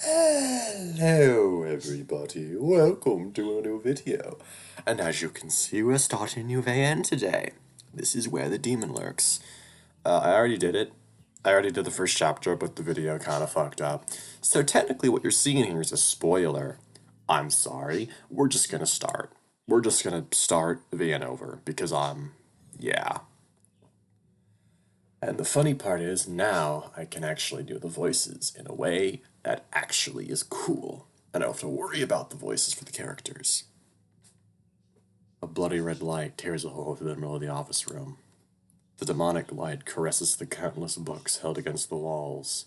Hello everybody, welcome to a new video. And as you can see, we're starting a new VN today. This is where the demon lurks. I already did it. I already did the first chapter, but the video kind of fucked up. So technically what you're seeing here is a spoiler. I'm sorry, we're just gonna start. We're just gonna start VN over, because yeah. And the funny part is, now I can actually do the voices in a way that actually is cool. I don't have to worry about the voices for the characters. A bloody red light tears a hole through the middle of the office room. The demonic light caresses the countless books held against the walls,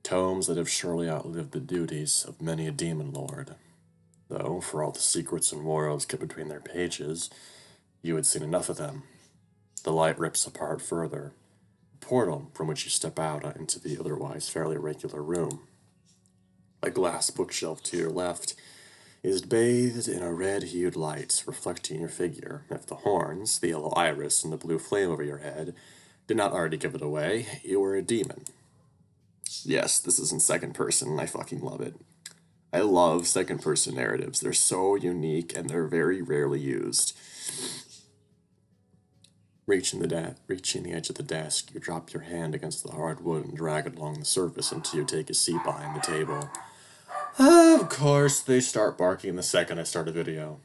tomes that have surely outlived the duties of many a demon lord. Though, for all the secrets and worlds kept between their pages, you had seen enough of them. The light rips apart further, portal from which you step out into the otherwise fairly regular room. A glass bookshelf to your left is bathed in a red-hued light reflecting your figure. If the horns, the yellow iris, and the blue flame over your head did not already give it away, you were a demon. Yes, this is in second person, and I fucking love it. I love second-person narratives. They're so unique, and they're very rarely used. Reaching the edge of the desk, you drop your hand against the hard wood and drag it along the surface until you take a seat behind the table. Of course, they start barking the second I start a video.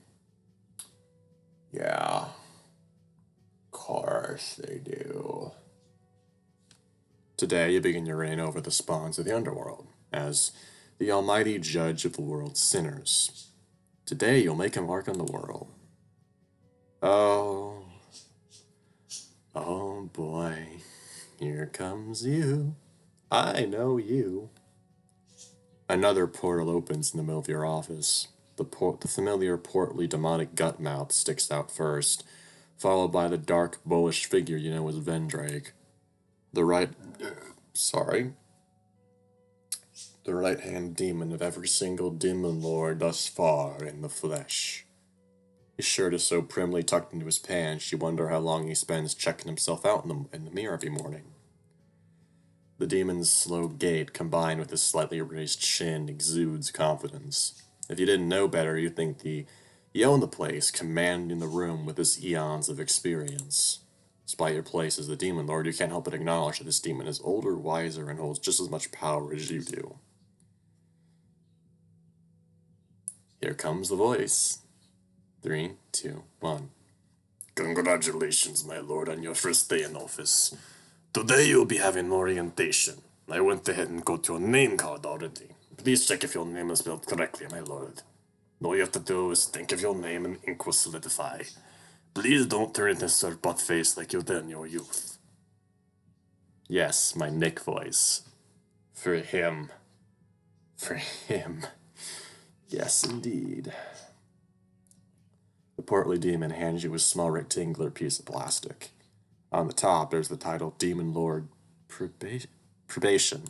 Yeah. Of course they do. Today, you begin your reign over the spawns of the underworld, as the almighty judge of the world's sinners. Today, you'll make a mark on the world. Oh boy, here comes you. I know you. Another portal opens in the middle of your office. The familiar portly demonic gut mouth sticks out first, followed by the dark, bullish figure you know as Vendrake. The right-hand demon of every single demon lord thus far in the flesh. His shirt is so primly tucked into his pants, you wonder how long he spends checking himself out in the mirror every morning. The demon's slow gait, combined with his slightly raised chin, exudes confidence. If you didn't know better, you'd think he owned the place, commanding the room with his eons of experience. Despite your place as the demon lord, you can't help but acknowledge that this demon is older, wiser, and holds just as much power as you do. Here comes the voice. 3, 2, 1. Congratulations, my lord, on your first day in office. Today you'll be having orientation. I went ahead and got your name card already. Please check if your name is spelled correctly, my lord. All you have to do is think of your name and ink will solidify. Please don't turn into Sir Buttface like you did in your youth. Yes, my Nick voice. For him. For him. Yes, indeed. The portly demon hands you a small rectangular piece of plastic. On the top, there's the title Demon Lord Probation.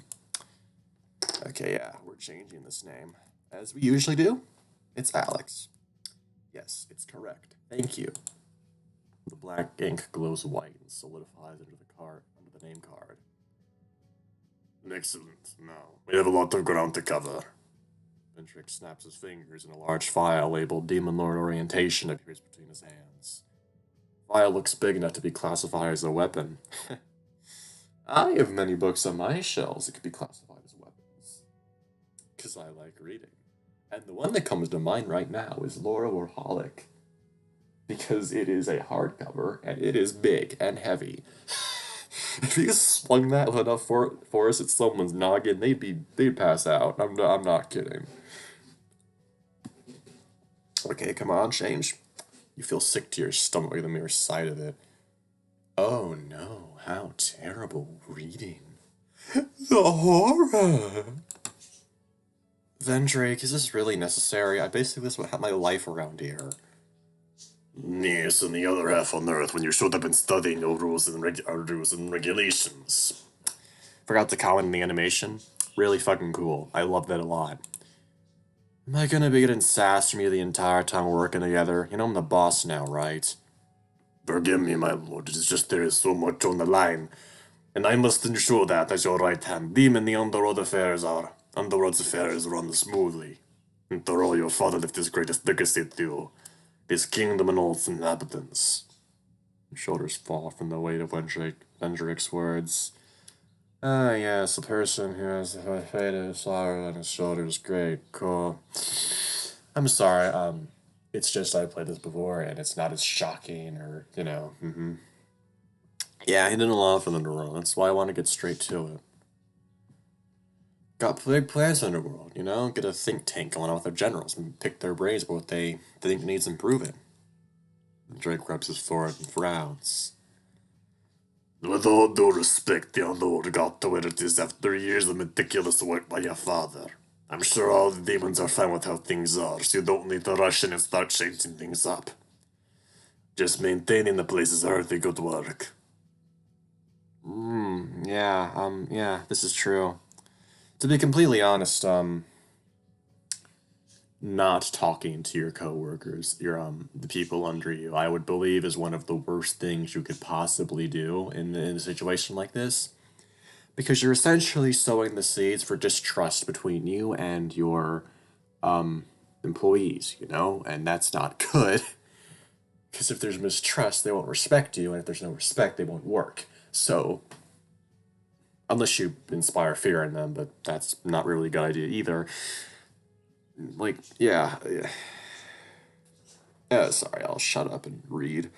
Okay, yeah, we're changing this name. As we usually do, it's Alex. Yes, it's correct. Thank you. The black ink glows white and solidifies under the name card. Excellent. Now, we have a lot of ground to cover. Ventric snaps his fingers and a large file labeled Demon Lord Orientation appears between his hands. The file looks big enough to be classified as a weapon. I have many books on my shelves that could be classified as weapons. Because I like reading. And the one that comes to mind right now is Laura Warholic. Because it is a hardcover, and it is big and heavy. If you slung that with enough force at someone's noggin, they'd pass out. I'm not kidding. Okay, come on, change. You feel sick to your stomach at the mere sight of it. Oh no, how terrible reading. The horror! Vendrake, is this really necessary? I basically just have my life around here. Yes, and the other half on Earth when you should have been studying your rules and regulations. Forgot to comment on the animation. Really fucking cool. I love that a lot. Am I gonna be getting sass from you the entire time we're working together? You know I'm the boss now, right? Forgive me, my lord. It is just there is so much on the line. And I must ensure that, as your right-hand demon, the underworld affairs are Underworld's affairs run smoothly. After all, your father left his greatest legacy to you, his kingdom and all its inhabitants. His shoulders fall from the weight of Vendrick's words. Ah, yes, a person who has the fate of sorrow on his shoulders. Great, cool. I'm sorry, it's just I played this before and it's not as shocking or, Yeah, he did a lot for the Underworld. That's why I want to get straight to it. Got big plans for Underworld, Get a think tank going on with their generals and pick their brains about what they think needs improving. Drake rubs his forehead and frowns. With all due respect, the Underworld got to where it is after years of meticulous work by your father. I'm sure all the demons are fine with how things are, so you don't need to rush in and start changing things up. Just maintaining the place is hardly good work. Yeah, this is true. To be completely honest, not talking to your coworkers, the people under you, I would believe is one of the worst things you could possibly do in a situation like this. Because you're essentially sowing the seeds for distrust between you and your employees, and that's not good. Because if there's mistrust, they won't respect you, and if there's no respect, they won't work. So, unless you inspire fear in them, but that's not really a good idea either. Yeah. Sorry, I'll shut up and read.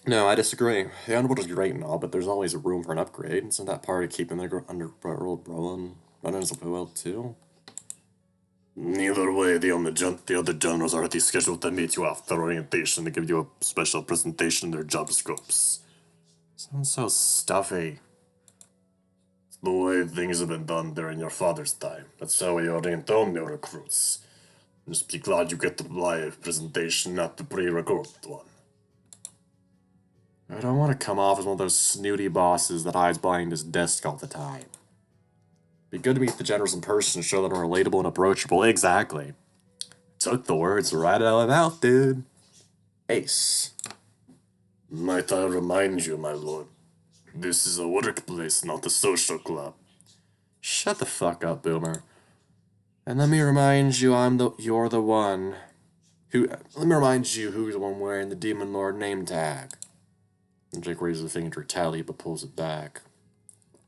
No, I disagree. The Underworld is great and all, but there's always room for an upgrade. Isn't that part of keeping the Underworld running as well, too? Either way, the other generals are already scheduled to meet you after orientation to give you a special presentation of their job scopes. Sounds so stuffy. It's the way things have been done during your father's time. That's how we orient all new recruits. Just be glad you get the live presentation, not the pre-recorded one. I don't want to come off as one of those snooty bosses that hides behind his desk all the time. Be good to meet the generals in person, show them relatable and approachable. Exactly. Took the words right out of my mouth, dude. Ace. Might I remind you, my lord, this is a workplace, not a social club. Shut the fuck up, Boomer. And let me remind you, you're the one who's the one wearing the Demon Lord name tag. And Jake raises a finger to retaliate, but pulls it back.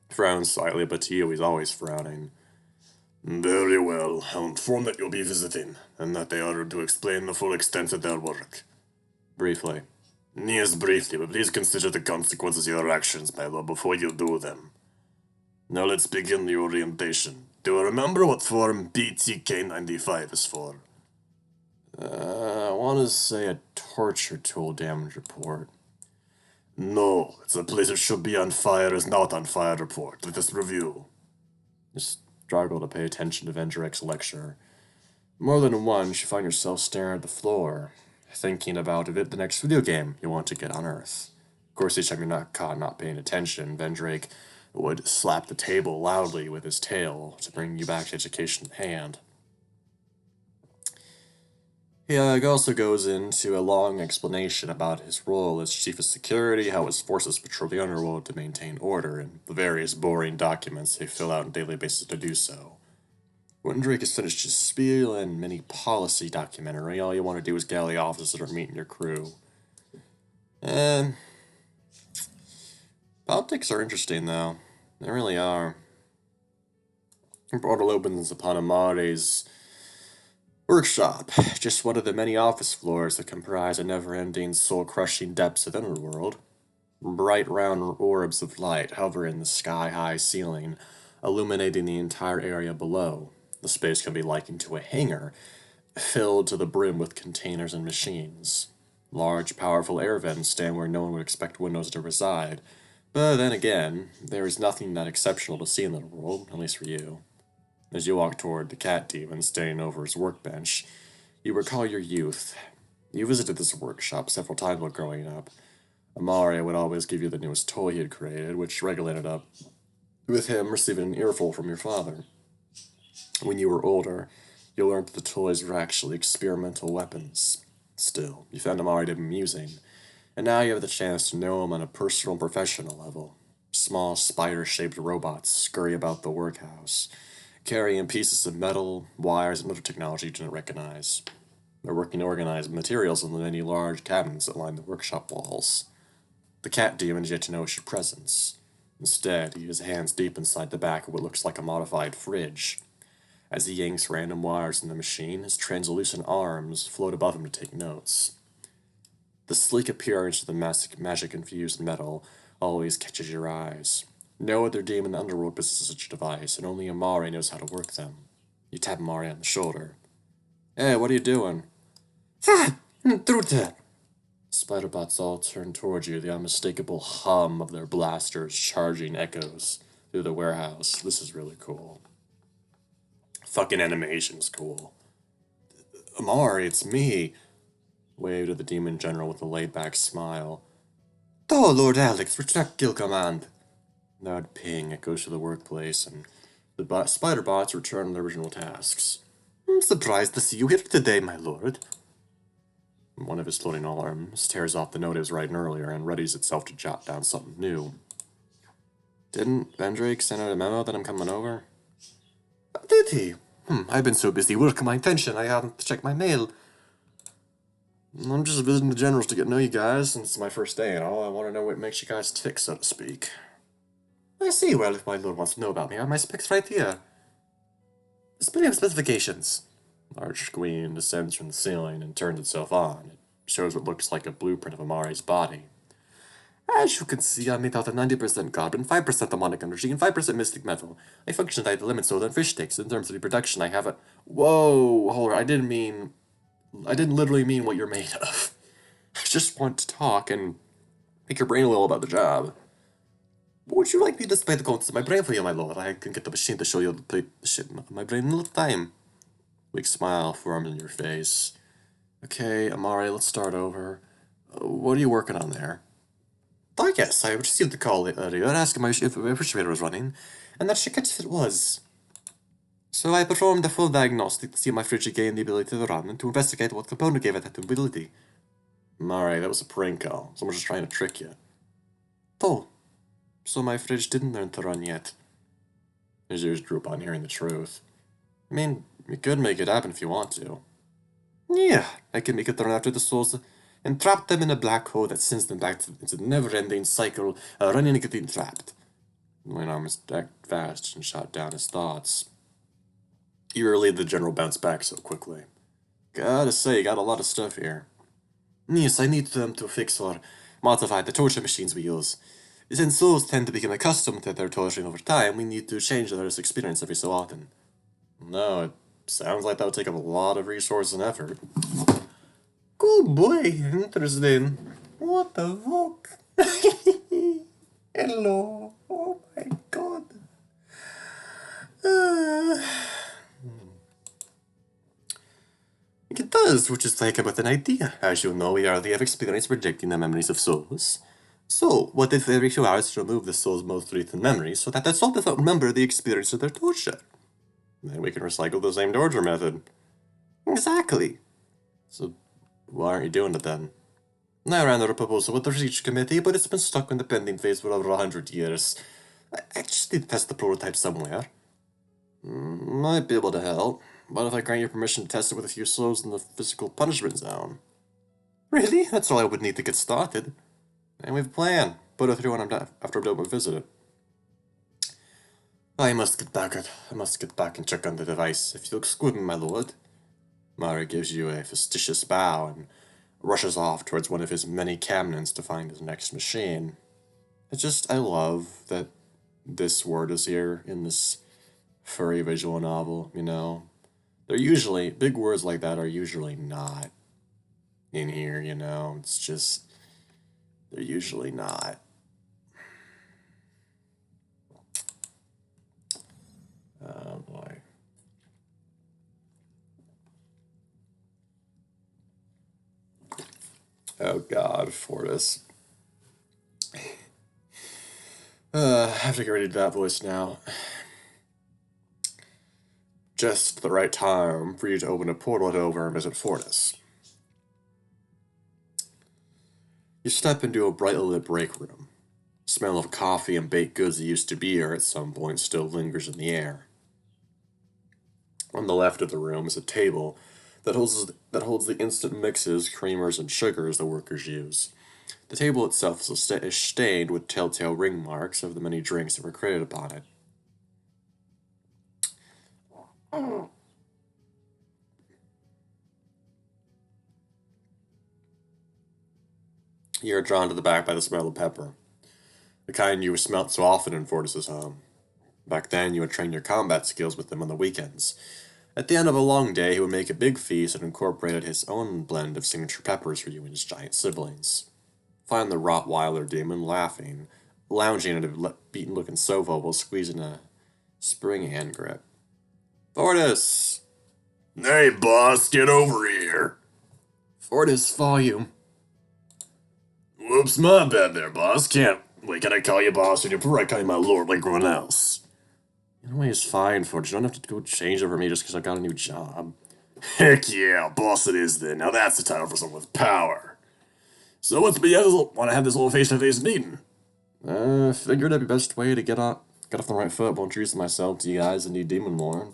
Frowns slightly, but to you, he's always frowning. Very well. I'll inform that you'll be visiting, and that they are to explain the full extent of their work. Briefly. Yes, briefly, but please consider the consequences of your actions, my lord, before you do them. Now let's begin the orientation. Do you remember what form BTK-95 is for? I want to say a torture tool damage report. No, it's a place that should be on fire is not on fire report. Let us review. Just struggle to pay attention to Vendrick's lecture. More than once, you find yourself staring at the floor, thinking about if it the next video game you want to get on Earth. Of course, each time you're not caught not paying attention, Vendrick would slap the table loudly with his tail to bring you back to education at hand. He also goes into a long explanation about his role as chief of security, how his forces patrol the underworld to maintain order, and the various boring documents they fill out on a daily basis to do so. When Drake has finished his spiel and mini policy documentary, all you want to do is galley officers that are meeting your crew. Politics are interesting, though. They really are. The portal opens upon Amare's workshop, just one of the many office floors that comprise a never-ending, soul-crushing depths of the underworld. Bright round orbs of light hover in the sky-high ceiling, illuminating the entire area below. The space can be likened to a hangar, filled to the brim with containers and machines. Large, powerful air vents stand where no one would expect windows to reside. But then again, there is nothing that exceptional to see in the world, at least for you. As you walk toward the cat demon standing over his workbench, you recall your youth. You visited this workshop several times while growing up. Amare would always give you the newest toy he had created, which regulated up with him receiving an earful from your father. When you were older, you learned that the toys were actually experimental weapons. Still, you found Amare to be amusing, and now you have the chance to know him on a personal and professional level. Small spider-shaped robots scurry about the workhouse, carrying pieces of metal, wires, and other technology you didn't recognize. They're working to organize materials in the many large cabins that line the workshop walls. The cat demon is yet to notice your presence. Instead, he has hands deep inside the back of what looks like a modified fridge. As he yanks random wires from the machine, his translucent arms float above him to take notes. The sleek appearance of the magic-infused metal always catches your eyes. No other demon in the underworld possesses such a device, and only Amari knows how to work them. You tap Amari on the shoulder. Hey, what are you doing? Through there. Spider-bots all turn towards you, the unmistakable hum of their blasters charging echoes through the warehouse. This is really cool. Fucking animation's cool. Amari, it's me. Waved at the demon general with a laid-back smile. Oh, Lord Alex, retract kill command. Loud ping echoes to the workplace, and the spider-bots return to their original tasks. I'm surprised to see you here today, my lord. One of his floating arms tears off the note it was writing earlier and readies itself to jot down something new. Didn't Vendrake send out a memo that I'm coming over? Did he? I've been so busy working my attention I haven't checked my mail. I'm just visiting the generals to get to know you guys, since it's my first day and all. I want to know what makes you guys tick, so to speak. I see. Well, if my lord wants to know about me, I have my specs right here. Specifications. Large screen descends from the ceiling and turns itself on. It shows what looks like a blueprint of Amari's body. As you can see, I'm made out of 90% carbon, 5% demonic energy, and 5% mystic metal. I function at the limit solar and fish sticks. In terms of reproduction, I have a... Whoa, hold on, I didn't literally mean what you're made of. I just want to talk and make your brain a little about the job. Would you like me to display the contents of my brain for you, my lord? I can get the machine to show you the shit in my brain in a little time. Weak smile formed on your face. Okay, Amari, let's start over. What are you working on there? I guess I received the call earlier asking if my refrigerator was running, and that she catch if it was. So I performed a full diagnostic to see if my fridge gained the ability to run and to investigate what component gave it that ability. Amari, that was a prank call. Someone was just trying to trick you. Oh, so my fridge didn't learn to run yet. His ears droop on hearing the truth. I mean, you could make it happen if you want to. Yeah, I can make it run after the souls and trap them in a black hole that sends them back into the never-ending cycle of running and getting trapped. My arm act fast and shot down his thoughts. Eerily, the general bounced back so quickly. Gotta say, you got a lot of stuff here. Yes, I need them to fix or modify the torture machines we use. Since souls tend to become accustomed to their torturing over time, we need to change their experience every so often. No, it sounds like that would take up a lot of resources and effort. Good boy, interesting. What the fuck? Hello. Oh my god. It does, which is like about an idea. As you know, we already have experience projecting the memories of souls. So, what if every few hours to remove the soul's most recent memories so that the soul does not remember the experience of their torture? Then we can recycle the same torture method. Exactly. So, why aren't you doing it then? I ran a proposal with the research committee, but it's been stuck in the pending phase for over 100 years. I actually need to test the prototype somewhere. Might be able to help. What if I grant you permission to test it with a few souls in the physical punishment zone? Really? That's all I would need to get started. And we have a plan. Put it through when I'm done, after I'm done with visit. I must get back and check on the device. If you excuse me, my lord. Mara gives you a fastidious bow and rushes off towards one of his many cabinets to find his next machine. I love that this word is here in this furry visual novel, you know. They're usually, big words like that are usually not in here, you know. It's just, they're usually not. Oh boy. Oh god, Fortis. I have to get ready to do that voice now. Just the right time for you to open a portal over and visit Fortis. You step into a brightly lit break room. The smell of coffee and baked goods that used to be here at some point still lingers in the air. On the left of the room is a table that holds the instant mixes, creamers, and sugars the workers use. The table itself is stained with telltale ring marks of the many drinks that were created upon it. You're drawn to the back by the smell of pepper, the kind you smelt so often in Fortis's home. Back then, you would train your combat skills with him on the weekends. At the end of a long day, he would make a big feast and incorporated his own blend of signature peppers for you and his giant siblings. Find the Rottweiler demon laughing, lounging at a beaten-looking sofa while squeezing a spring hand grip. Fortis! Hey, boss, get over here. Fortis, volume. Whoops, my bad there, boss. Can I call you boss, or do you prefer I call you my lord like everyone else? In a way, it's fine, Fortis. You don't have to go change over me just because I got a new job. Heck yeah, boss it is then. Now that's the title for someone with power. So what's want to have this little face-to-face meeting? Figured it'd be best way to get off the right foot while introducing myself to you guys and need Demon Lord.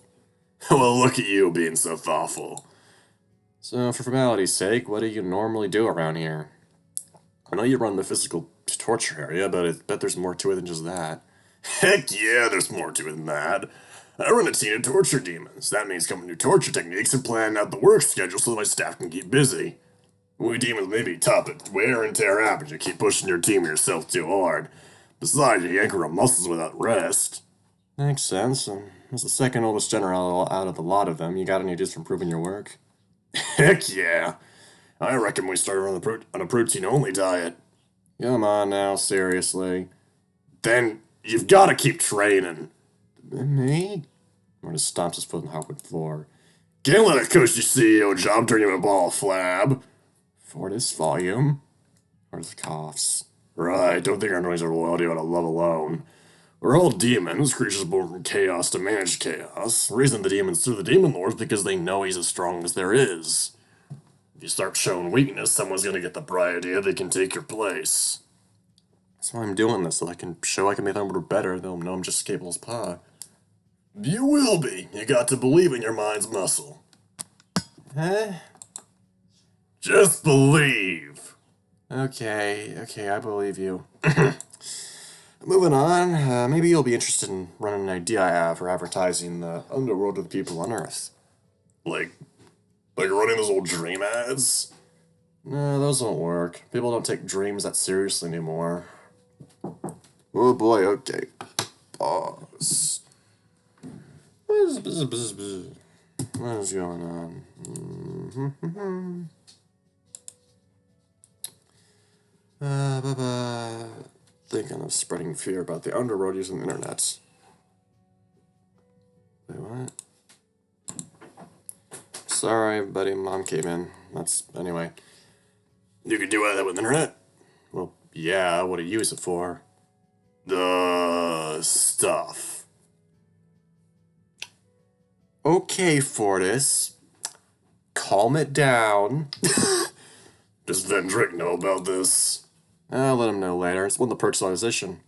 Well, look at you being so thoughtful. So, for formality's sake, what do you normally do around here? I know you run the physical torture area, but I bet there's more to it than just that. Heck yeah, there's more to it than that. I run a team of torture demons. That means coming to torture techniques and planning out the work schedule so that my staff can keep busy. We demons may be tough, but wear and tear happens. You keep pushing your team or yourself too hard. Besides, you can't grow muscles without rest. Makes sense. As the second oldest general out of the lot of them, you got any ideas for improving your work? Heck yeah. I reckon we start on a protein-only diet. Come on now, seriously. Then you've got to keep training. Me? Mortis stomps his foot on the hardwood floor. Can't let a cushy CEO job turn you into a ball of flab. Fortis, volume. Mortis coughs. Right, don't think our noise or loyalty ought to love alone. We're all demons, creatures born from chaos to manage chaos. The reason the demons through the demon lords because they know he's as strong as there is. If you start showing weakness, someone's gonna get the bright idea they can take your place. That's why I'm doing this, so I can show I can make them better. They'll know I'm just as capable as Pa. You will be. You got to believe in your mind's muscle. Huh? Just believe. Okay, I believe you. Moving on, maybe you'll be interested in running an idea I have for advertising the underworld of the people on Earth. Like running those old dream ads? No, those won't work. People don't take dreams that seriously anymore. Oh boy, okay. Pause. What is going on? Thinking of spreading fear about the underworld using the internet. Wait, what? Sorry, buddy, Mom came in. Anyway. You could do that with the internet? Well, yeah, what do you use it for? The stuff. Okay, Fortis. Calm it down. Does Vendrick know about this? I'll let him know later. It's one of the perks of audition.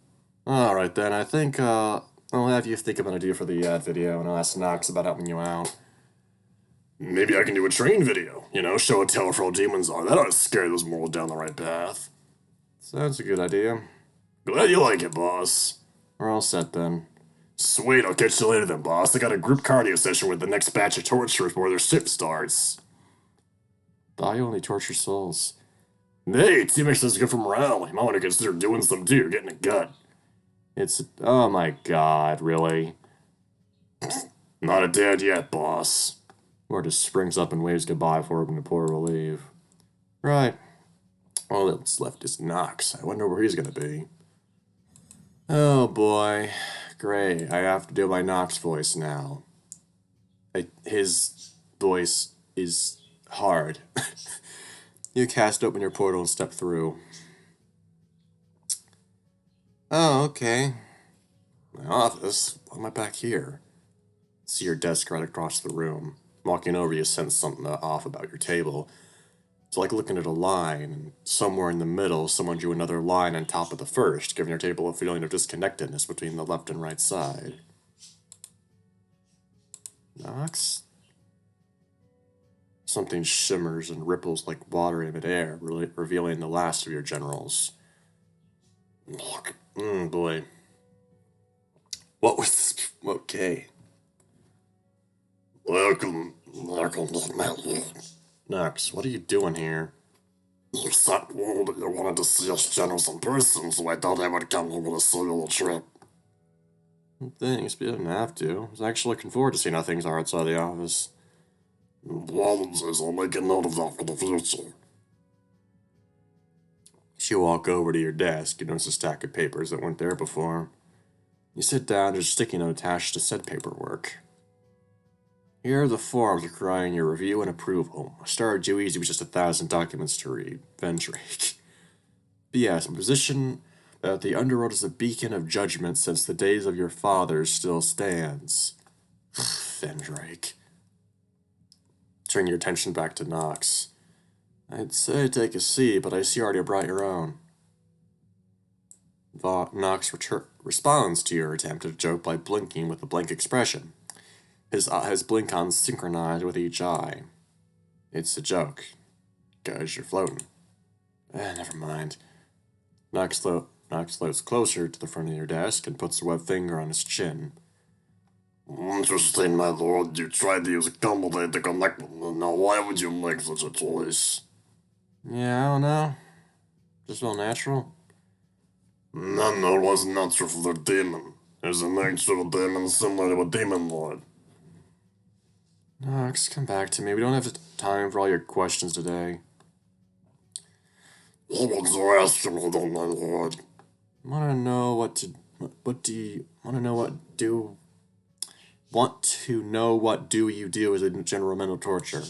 Alright then, I think I'll have you think of an idea for the ad video, and I'll ask Nox about helping you out. Maybe I can do a train video. Show a tale for all demons are. That ought to scare those mortals down the right path. Sounds a good idea. Glad you like it, boss. We're all set then. Sweet, I'll catch you later then, boss. I got a group cardio session with the next batch of torturers before their ship starts. Thought you only torture souls. Hey, teammates is good for morale. You might want to consider doing some too. You're getting a gut. Oh my god, really? Not a dad yet, boss. Or just springs up and waves goodbye before opening the portal to leave. Right. All that's left is Nox. I wonder where he's gonna be. Oh boy. Great. I have to do my Nox voice now. His voice is hard. You cast open your portal and step through. Oh, okay. My office? Why am I back here? See your desk right across the room. Walking over, you sense something off about your table. It's like looking at a line, and somewhere in the middle, someone drew another line on top of the first, giving your table a feeling of disconnectedness between the left and right side. Nox? Something shimmers and ripples like water in midair, revealing the last of your generals. Boy. What was this? Okay. Welcome to my world. Nox, what are you doing here? You sent word that you wanted to see us generals in person, so I thought I would come over to see you a trip. Thanks, but you didn't have to. I was actually looking forward to seeing how things are outside the office. Apologies, I'll make a note of that for the future. You walk over to your desk, you notice a stack of papers that weren't there before. You sit down, there's a sticky note attached to said paperwork. Here are the forms requiring your review and approval. I started you easy with just 1,000 documents to read. Vendrake. B.S. My position that the underworld is a beacon of judgment since the days of your fathers still stands. Vendrake. Turn your attention back to Nox. I'd say take a seat, but I see you already brought your own. Nox responds to your attempt at a joke by blinking with a blank expression. His blink-ons synchronized with each eye. It's a joke. Guys, you're floating. Never mind. Nox floats closer to the front of your desk and puts a wet finger on his chin. Interesting, my lord. You tried to use a combo to connect with me. Now, why would you make such a choice? Yeah, I don't know. Just felt natural. None that was natural for the demon. There's a nature of a demon similar to a demon lord. Nox, come back to me. We don't have time for all your questions today. What was your asking, though, my lord? Want to know what do you do as a general mental torture?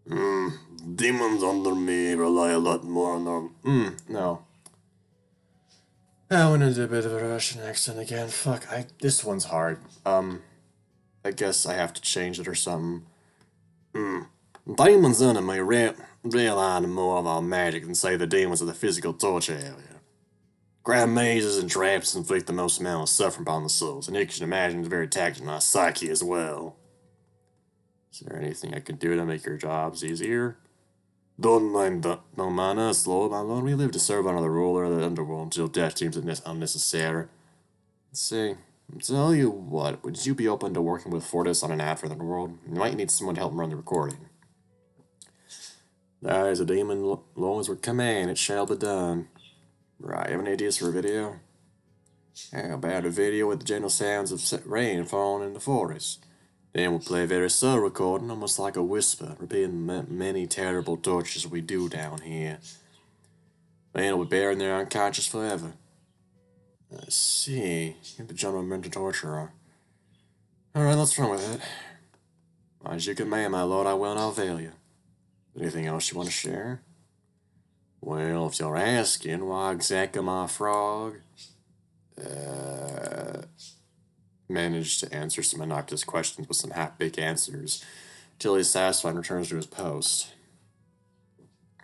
Demons under me rely a lot more on them. No. I went into a bit of a Russian accent again. Fuck, this one's hard. I guess I have to change it or something. Demons under me rely more of our magic than, say, the demons of the physical torture area. Grab mazes and traps inflict the most amount of suffering upon the souls, and you can imagine it's very taxing on our psyche as well. Is there anything I can do to make your jobs easier? Don't mind us, Lord, my lord. We live to serve under the ruler of the underworld until death seems unnecessary. Let's see. I'll tell you what, would you be open to working with Fortis on an ad for the world? You might need someone to help run the recording. That is a demon, long as we command, it shall be done. Right, you have any ideas for a video? How about a video with the gentle sounds of rain falling in the forest? Then we'll play a very subtle recording, almost like a whisper, repeating the many terrible tortures we do down here. Man will be buried there unconscious forever. Let's see, you're the general mental torturer. Alright, let's run with it. As you command, my lord, I will not fail you. Anything else you want to share? Well, if you're asking, why exactly my frog? Managed to answer some innocuous questions with some half-baked answers, till he's satisfied and returns to his post.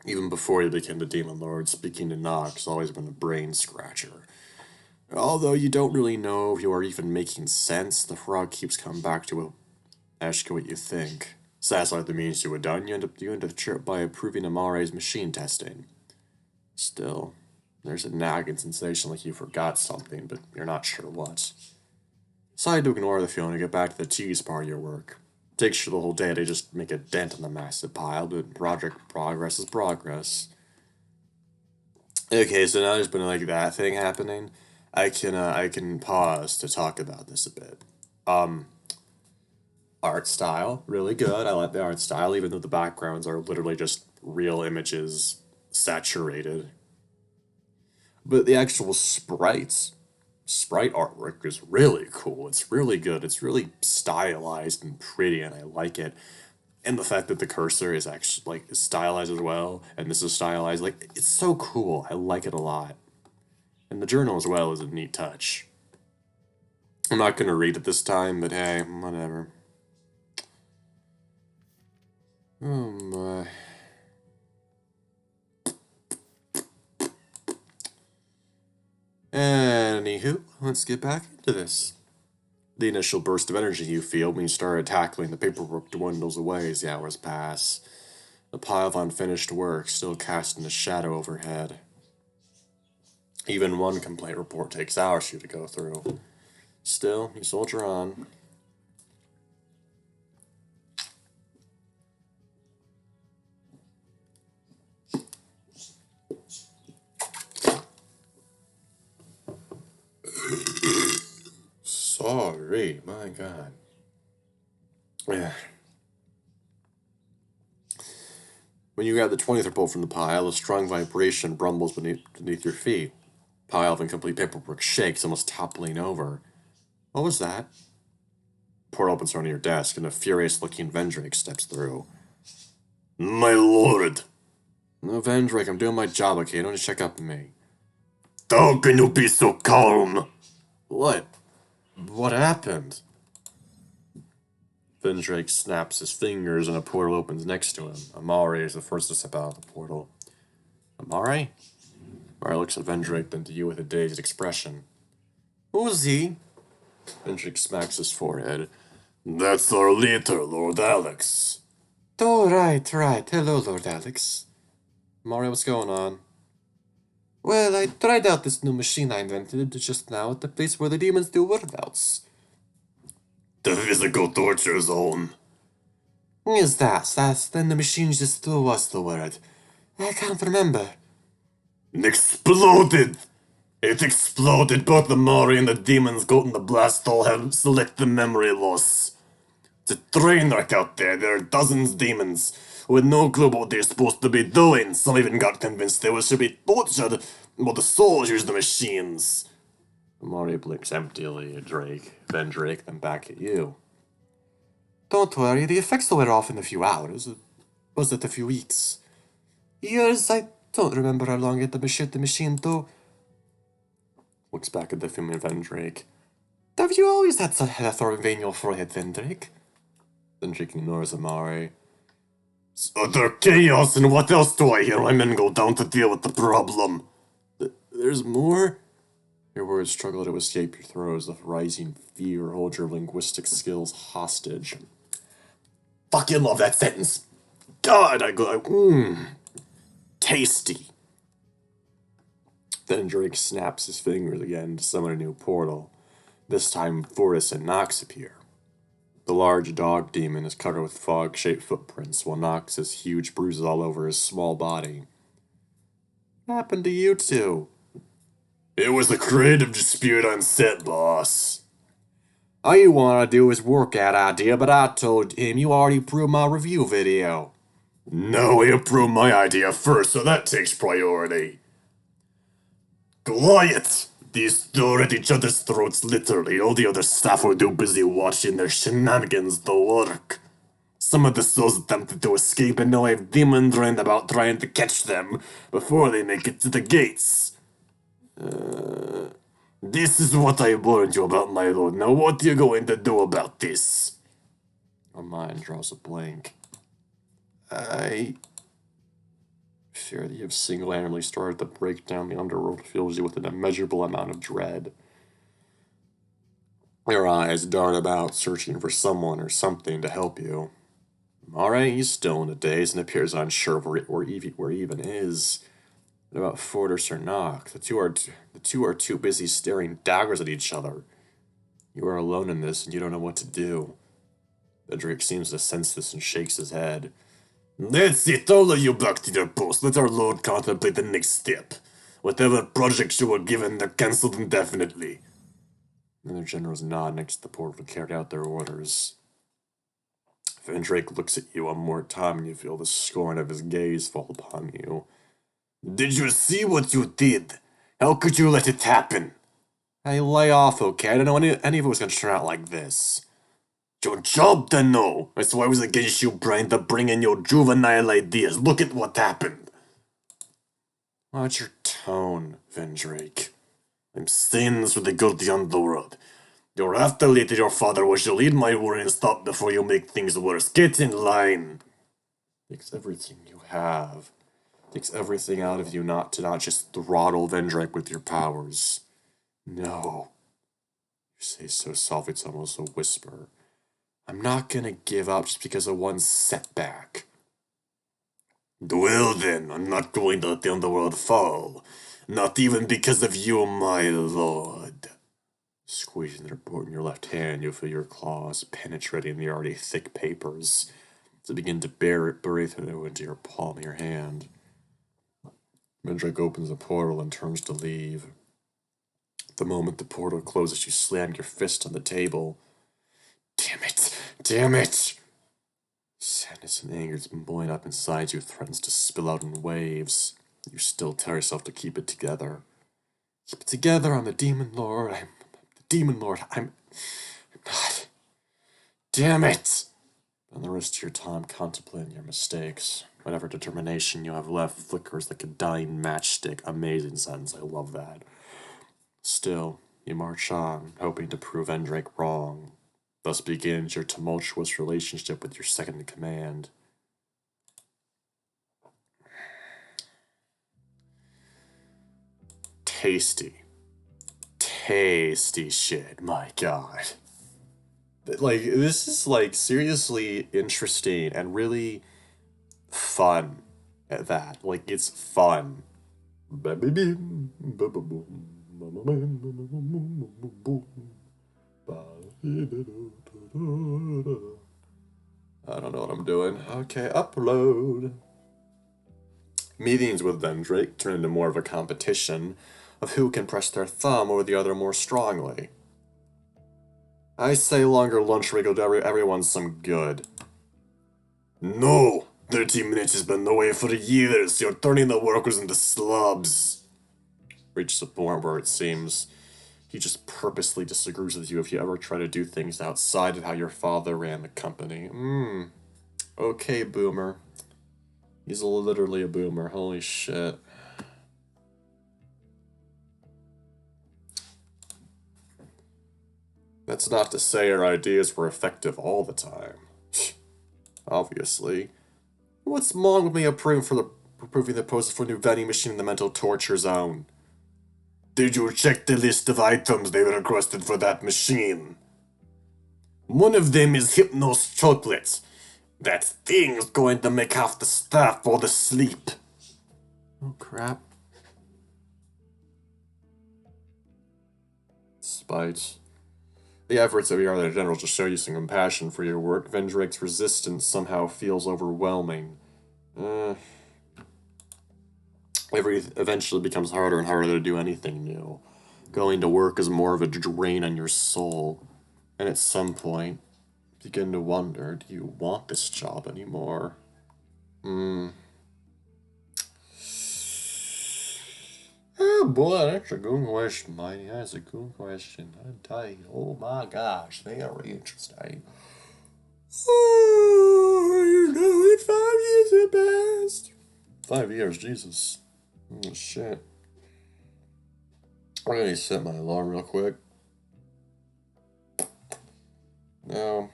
Even before he became the Demon Lord, speaking to Nox has always been a brain-scratcher. Although you don't really know if you are even making sense, the frog keeps coming back to ask you what you think. Satisfied the means you had done, you end up the trip by approving Amare's machine testing. Still, there's a nagging sensation like you forgot something, but you're not sure what. Decide to ignore the feeling and get back to the tedious part of your work. It takes you the whole day to just make a dent in the massive pile, but project progress is progress. Okay, so now there's been like that thing happening. I can pause to talk about this a bit. Art style, really good. I like the art style, even though the backgrounds are literally just real images saturated. But the actual sprite artwork is really cool. It's really good. It's really stylized and pretty, and I like it. And the fact that the cursor is actually is stylized as well, and this is stylized, it's so cool. I like it a lot. And the journal as well is a neat touch. I'm not gonna read it this time, but hey, whatever. Oh my. Anywho, let's get back into this. The initial burst of energy you feel when you start tackling the paperwork dwindles away as the hours pass. The pile of unfinished work still casting a shadow overhead. Even one complaint report takes hours for you to go through. Still, you soldier on. Sorry, my God. When you grab the 20th report from the pile, a strong vibration rumbles beneath your feet. Pile of incomplete paperwork shakes, almost toppling over. What was that? Portal opens in front of your desk, and a furious-looking Vendrake steps through. My lord! No, Vendrake, I'm doing my job, okay? Don't just check up on me. How can you be so calm? What? What happened? Vendrake snaps his fingers, and a portal opens next to him. Amari is the first to step out of the portal. Amari? Amari looks at Vendrake, then to you with a dazed expression. Who's he? Vendrake smacks his forehead. That's our leader, Lord Alex. Oh, right. Hello, Lord Alex. Amari, what's going on? Well, I tried out this new machine I invented just now at the place where the demons do workouts. The physical torture zone. Is that? Then the machine just was the word. I can't remember. Exploded! It exploded. Both the Mari and the demons got in the blast all have selective memory loss. It's a train wreck out there. There are dozens of demons with no clue what they're supposed to be doing. Some even got convinced they should be tortured, but the souls use the machines. Mari blinks emptily at Drake, then back at you. Don't worry, the effects will wear off in a few hours. Was it a few weeks? Years? I don't remember how long the machine though. Looks back at the female Vendrake. Have you always had such a thorn vein in your forehead, Vendrake? Vendrake ignores Amari. Utter chaos, and what else do I hear? My men go down to deal with the problem. There's more? Your words struggle to escape your throat as the rising fear holds your linguistic skills hostage. Fucking love that sentence. God, I go, tasty. Then Drake snaps his fingers again to summon a new portal. This time, Fortis and Nox appear. The large dog demon is covered with fog-shaped footprints, while Nox has huge bruises all over his small body. What happened to you two? It was a creative dispute on set, boss. All you want to do is work that idea, but I told him you already approved my review video. No, he approved my idea first, so that takes priority. Quiet! These two are at each other's throats, literally. All the other staff were too busy watching their shenanigans to work. Some of the souls attempted to escape, and now I have demons round about trying to catch them before they make it to the gates. This is what I warned you about, my lord. Now what are you going to do about this? Our mind draws a blank. I fear that you have single-handedly started to break down the underworld fills you with an immeasurable amount of dread. Your eyes dart about, searching for someone or something to help you. Alright, he's still in a daze and appears unsure where even is. What about Fortis or Nock? The two are too busy staring daggers at each other. You are alone in this, and you don't know what to do. Edric seems to sense this and shakes his head. That's it, all of you back to your post. Let our lord contemplate the next step. Whatever projects you were given, they're cancelled indefinitely. And their generals nod next to the portal to carry out their orders. Vendrake looks at you one more time, and you feel the scorn of his gaze fall upon you. Did you see what you did? How could you let it happen? Hey, lay off, okay? I don't know any of it was going to turn out like this. Your job to know. That's why I was against you, Brian, to bring in your juvenile ideas. Look at what happened. Watch your tone, Vendrake. I'm saying this for the good of the underworld. You're after later your father was to lead my war and stop before you make things worse. Get in line. Takes everything you have. Takes everything out of you not just throttle Vendrake with your powers. No. You say so softly it's almost a whisper. I'm not gonna give up just because of one setback. Well then, I'm not going to let the underworld fall. Not even because of you, my lord. Squeezing the report in your left hand, you feel your claws penetrating the already thick papers to begin to bury through into your palm of your hand. Vendrake opens the portal and turns to leave. The moment the portal closes, you slam your fist on the table. Damn it! Damn it! Sadness and anger has been boiling up inside you, threatens to spill out in waves. You still tell yourself to keep it together. Keep it together, I'm the Demon Lord. I'm the Demon Lord. I'm not. Damn it! And the rest of your time contemplating your mistakes. Whatever determination you have left flickers like a dying matchstick. Amazing sentence, I love that. Still, you march on, hoping to prove Vendrake wrong. Thus begins your tumultuous relationship with your second in command. Tasty. Tasty shit, my god. Like, this is, like, seriously interesting and really fun at that. Like, it's fun. I don't know what I'm doing. Okay, upload. Meetings with Vendrake turn into more of a competition of who can press their thumb over the other more strongly. I say longer lunch break will do everyone some good. No! 30 minutes has been the way for years. You're turning the workers into slobs. Reaches a point where it seems he just purposely disagrees with you if you ever try to do things outside of how your father ran the company. Okay, boomer. He's literally a boomer. Holy shit. That's not to say our ideas were effective all the time. Obviously. What's wrong with me approving the proposal for a new vending machine in the mental torture zone? Did you check the list of items they requested for that machine? One of them is Hypnos chocolate. That thing's going to make half the staff fall asleep. Oh crap. Spite. The efforts of your other generals to show you some compassion for your work, Vendrake's resistance somehow feels overwhelming. Eventually becomes harder and harder to do anything new. Going to work is more of a drain on your soul. And at some point, you begin to wonder, do you want this job anymore? Oh boy, that's a good question, Mighty. That's a good question. I tell you, oh my gosh, very interesting. Oh, you know it, 5 years have passed. 5 years, Jesus. Oh shit. I'm gonna set my alarm real quick. No.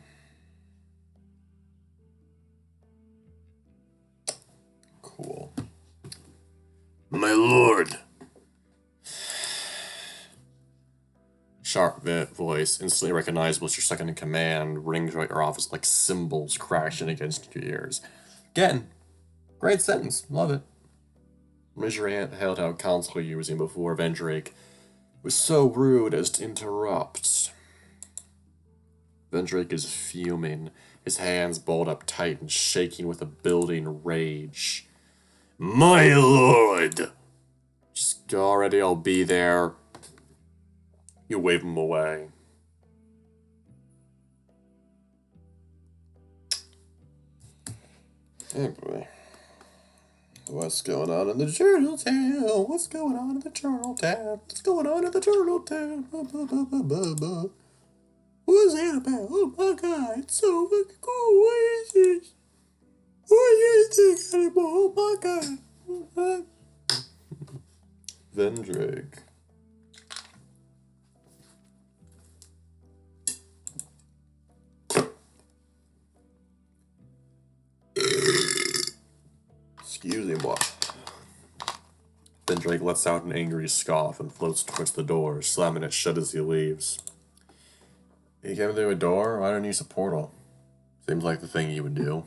Cool. My lord. Sharp voice, instantly recognizable as your second in command, rings right your office like cymbals crashing against your ears. Again, great sentence. Love it. Raise your hand held out counsel you using before Vendrake was so rude as to interrupt. Vendrake is fuming, his hands balled up tight and shaking with a building rage. My lord! Just go already, I'll be there. You wave him away. Oh boy. What's going on in the Journal Town? What's going on in the Journal Town? What's going on in the Journal Town? What's that about? Oh my god, it's so fucking cool. What is this? What is this anymore? Oh my god. Vendrake. Excuse me, boy. Vendrake lets out an angry scoff and floats towards the door, slamming it shut as he leaves. You came through a door? Why don't you use a portal? Seems like the thing you would do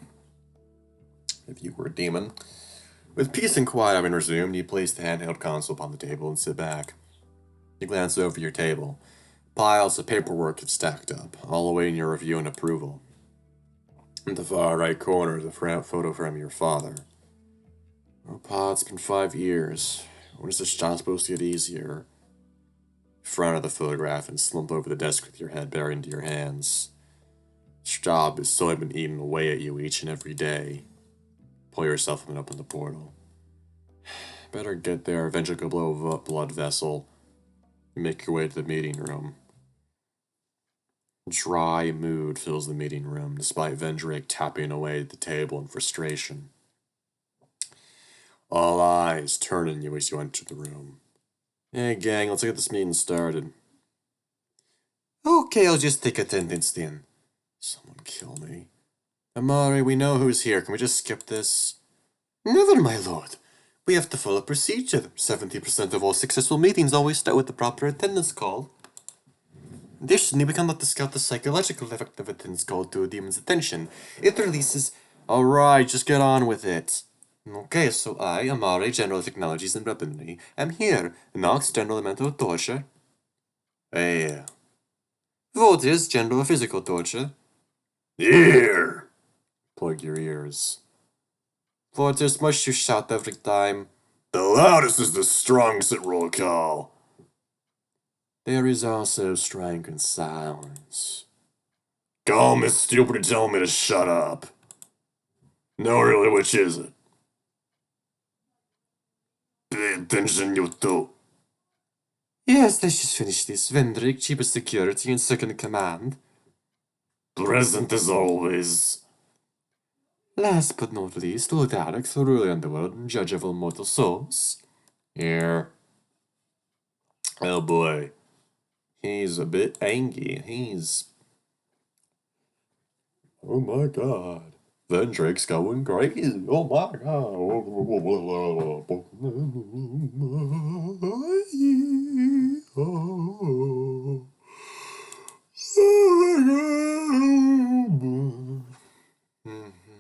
if you were a demon. With peace and quiet having resumed, you place the handheld console upon the table and sit back. You glance over your table. Piles of paperwork have stacked up, all awaiting your review and approval. In the far right corner is a photo frame of your father. Oh, Pa, it's been 5 years. When is this job supposed to get easier? You frown at the photograph and slump over the desk with your head buried into your hands. This job has slowly been eating away at you each and every day. Pull yourself up and open the portal. Better get there, eventually go blow a blood vessel. Make your way to the meeting room. Dry mood fills the meeting room, despite Vendrick tapping away at the table in frustration. All eyes turn on you as you enter the room. Hey gang, let's get this meeting started. Okay, I'll just take attendance then. Someone kill me. Amari, we know who's here. Can we just skip this? Never, my lord. We have to follow procedure. 70% of all successful meetings always start with the proper attendance call. Additionally, we cannot discount the psychological effect of attendance call to a demon's attention. It releases... Alright, just get on with it. Okay, so I, Amari, General of Technologies and Weaponry, am here. Nox, General of Mental Torture. Hey. Voters, General of Physical Torture. Here! Plug your ears. Voters, must you shout every time? The loudest is the strongest at roll call. There is also strength in silence. Call me stupid and tell me to shut up. No, really, which is it? Pay attention, you two. Yes, let's just finish this. Vendrick, Chief of Security and Second in Command. Present as always. Last but not least, Lord Alex, the ruler underworld and judge of all mortal souls. Here. Oh boy. He's a bit angry. He's... Oh my god. Vendrick's going crazy. Oh my god.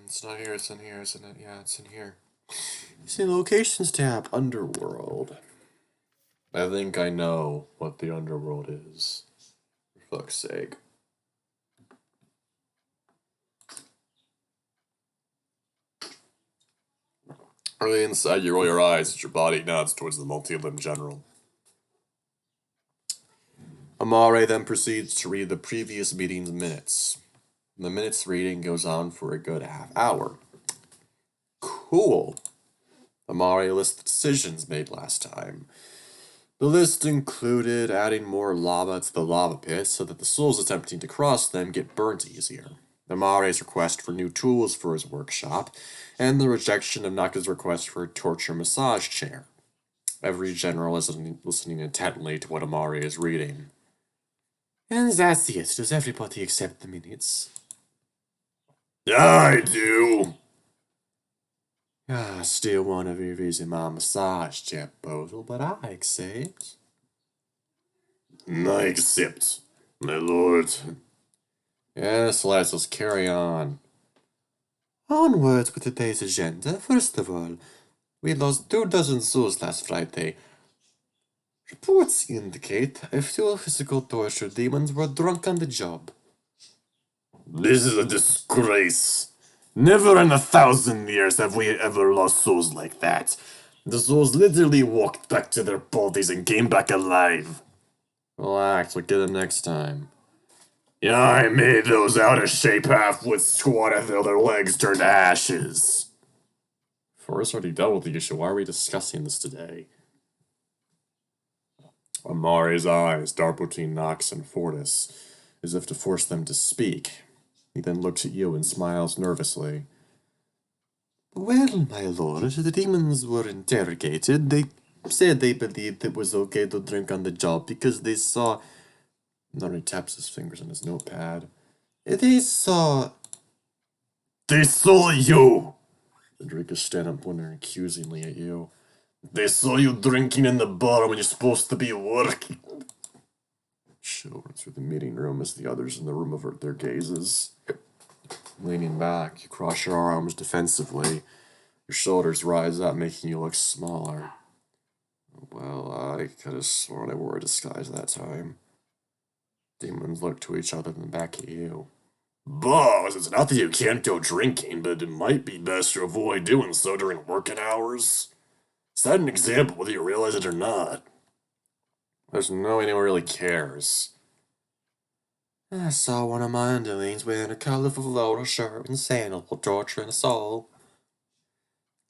It's not here, it's in here, isn't it? Yeah, it's in here. See, Locations tab, Underworld. I think I know what the Underworld is. For fuck's sake. Early inside, you roll your eyes as your body nods towards the multi-limb general. Amare then proceeds to read the previous meeting's minutes. The minutes reading goes on for a good half hour. Cool. Amare lists the decisions made last time. The list included adding more lava to the lava pits so that the souls attempting to cross them get burnt easier. Amare's request for new tools for his workshop, and the rejection of Naka's request for a torture massage chair. Every general is listening intently to what Amare is reading. And that's it. Does everybody accept the minutes? I do. Still want to revisit my massage chair proposal, but I accept. I accept, my lord. Yes, let's carry on. Onwards with today's agenda. First of all, we lost 24 souls last Friday. Reports indicate a few physical torture demons were drunk on the job. This is a disgrace. Never in 1,000 years have we ever lost souls like that. The souls literally walked back to their bodies and came back alive. Relax, we'll get them next time. Yeah, I made those out of shape half-wits squat until their legs turned to ashes. Forrest already dealt with the issue. Why are we discussing this today? Amari's eyes dart between Nox and Fortis, as if to force them to speak. He then looks at you and smiles nervously. Well, my lord, the demons were interrogated. They said they believed it was okay to drink on the job because they saw... Nari taps his fingers on his notepad. They saw... They saw you! The drink is standing up pointing accusingly at you. They saw you drinking in the bar when you're supposed to be working. Shh. children through the meeting room as the others in the room avert their gazes. Leaning back, you cross your arms defensively. Your shoulders rise up, making you look smaller. Well, I could have sworn I wore a disguise that time. Demons look to each other and then back at you. Boss, it's not that you can't go drinking, but it might be best to avoid doing so during working hours. Set an example whether you realize it or not. There's no anyone really cares. I saw one of my underlings wearing a colorful floral shirt and sandals while torturing a soul.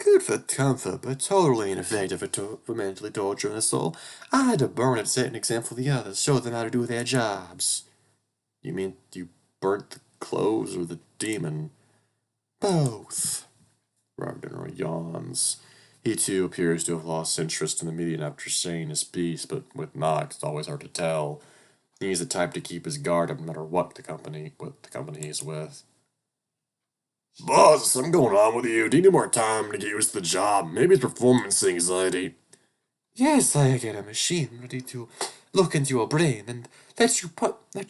Good for comfort, but totally ineffective for mentally torturing a soul. I had to burn it to set an example for the others, show them how to do their jobs. You mean you burnt the clothes or the demon? Both. Ragnar yawns. He too appears to have lost interest in the meeting after saying his piece, but with Nox, it's always hard to tell. He's the type to keep his guard up no matter what the company he's with. Boss, something going on with you. Do you need more time to get used to the job? Maybe it's performance anxiety. Yes, I get a machine ready to look into your brain and let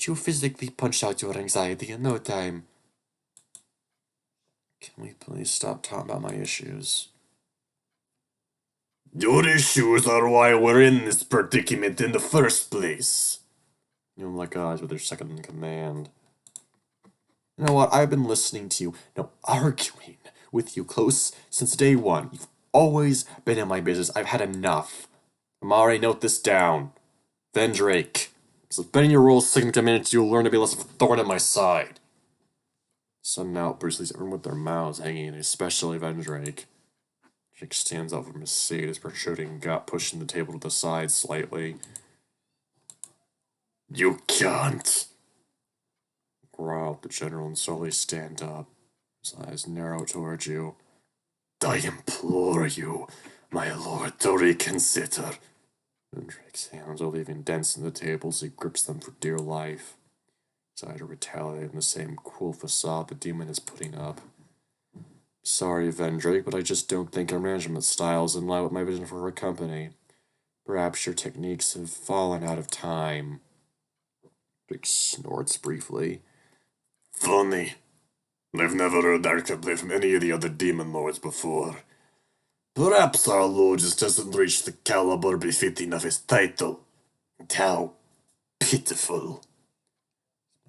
you physically punch out your anxiety in no time. Can we please stop talking about my issues? Your issues are why we're in this predicament in the first place. You know, like guys with their second in command. You know what? I've been listening to you, arguing with you close since day one. You've always been in my business. I've had enough. Amari, note this down. Vendrake. So bending your rules second minutes, you'll learn to be less of a thorn in my side. Sudden outburst leaves everyone with their mouths hanging, especially Vendrake. Jake stands up from his seat, his protruding gut pushing the table to the side slightly. You can't, growled the general and slowly stand up, his eyes narrow towards you. I implore you, my lord, to reconsider. Vendrake's hands are leaving dents in the table as he grips them for dear life. His eye to retaliate in the same cruel facade the demon is putting up. Sorry, Vendrake, but I just don't think our management style is in line with my vision for our company. Perhaps your techniques have fallen out of time. Drake snorts briefly. Funny. I've never heard that complaint from any of the other demon lords before. Perhaps our lord just doesn't reach the caliber befitting of his title. And how pitiful.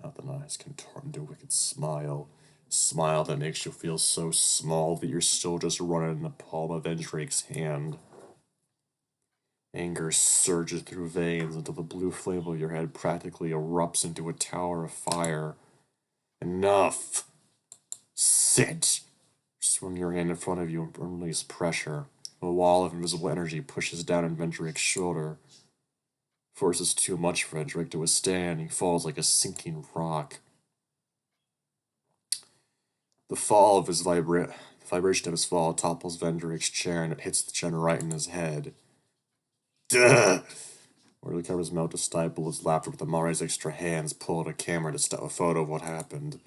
Mouth and eyes contort into a wicked smile. A smile that makes you feel so small that you're still just running in the palm of Vendrake's hand. Anger surges through veins until the blue flame of your head practically erupts into a tower of fire. Enough! Sit! Swing your hand in front of you and release pressure. A wall of invisible energy pushes down on Vendrake's shoulder. Force is too much for Vendrake to withstand. He falls like a sinking rock. The vibration of his fall topples Vendrake's chair and it hits the gen right in his head. Duh! Where he covers his mouth to stifle his laughter with Amari's extra hands, pull out a camera to snap a photo of what happened.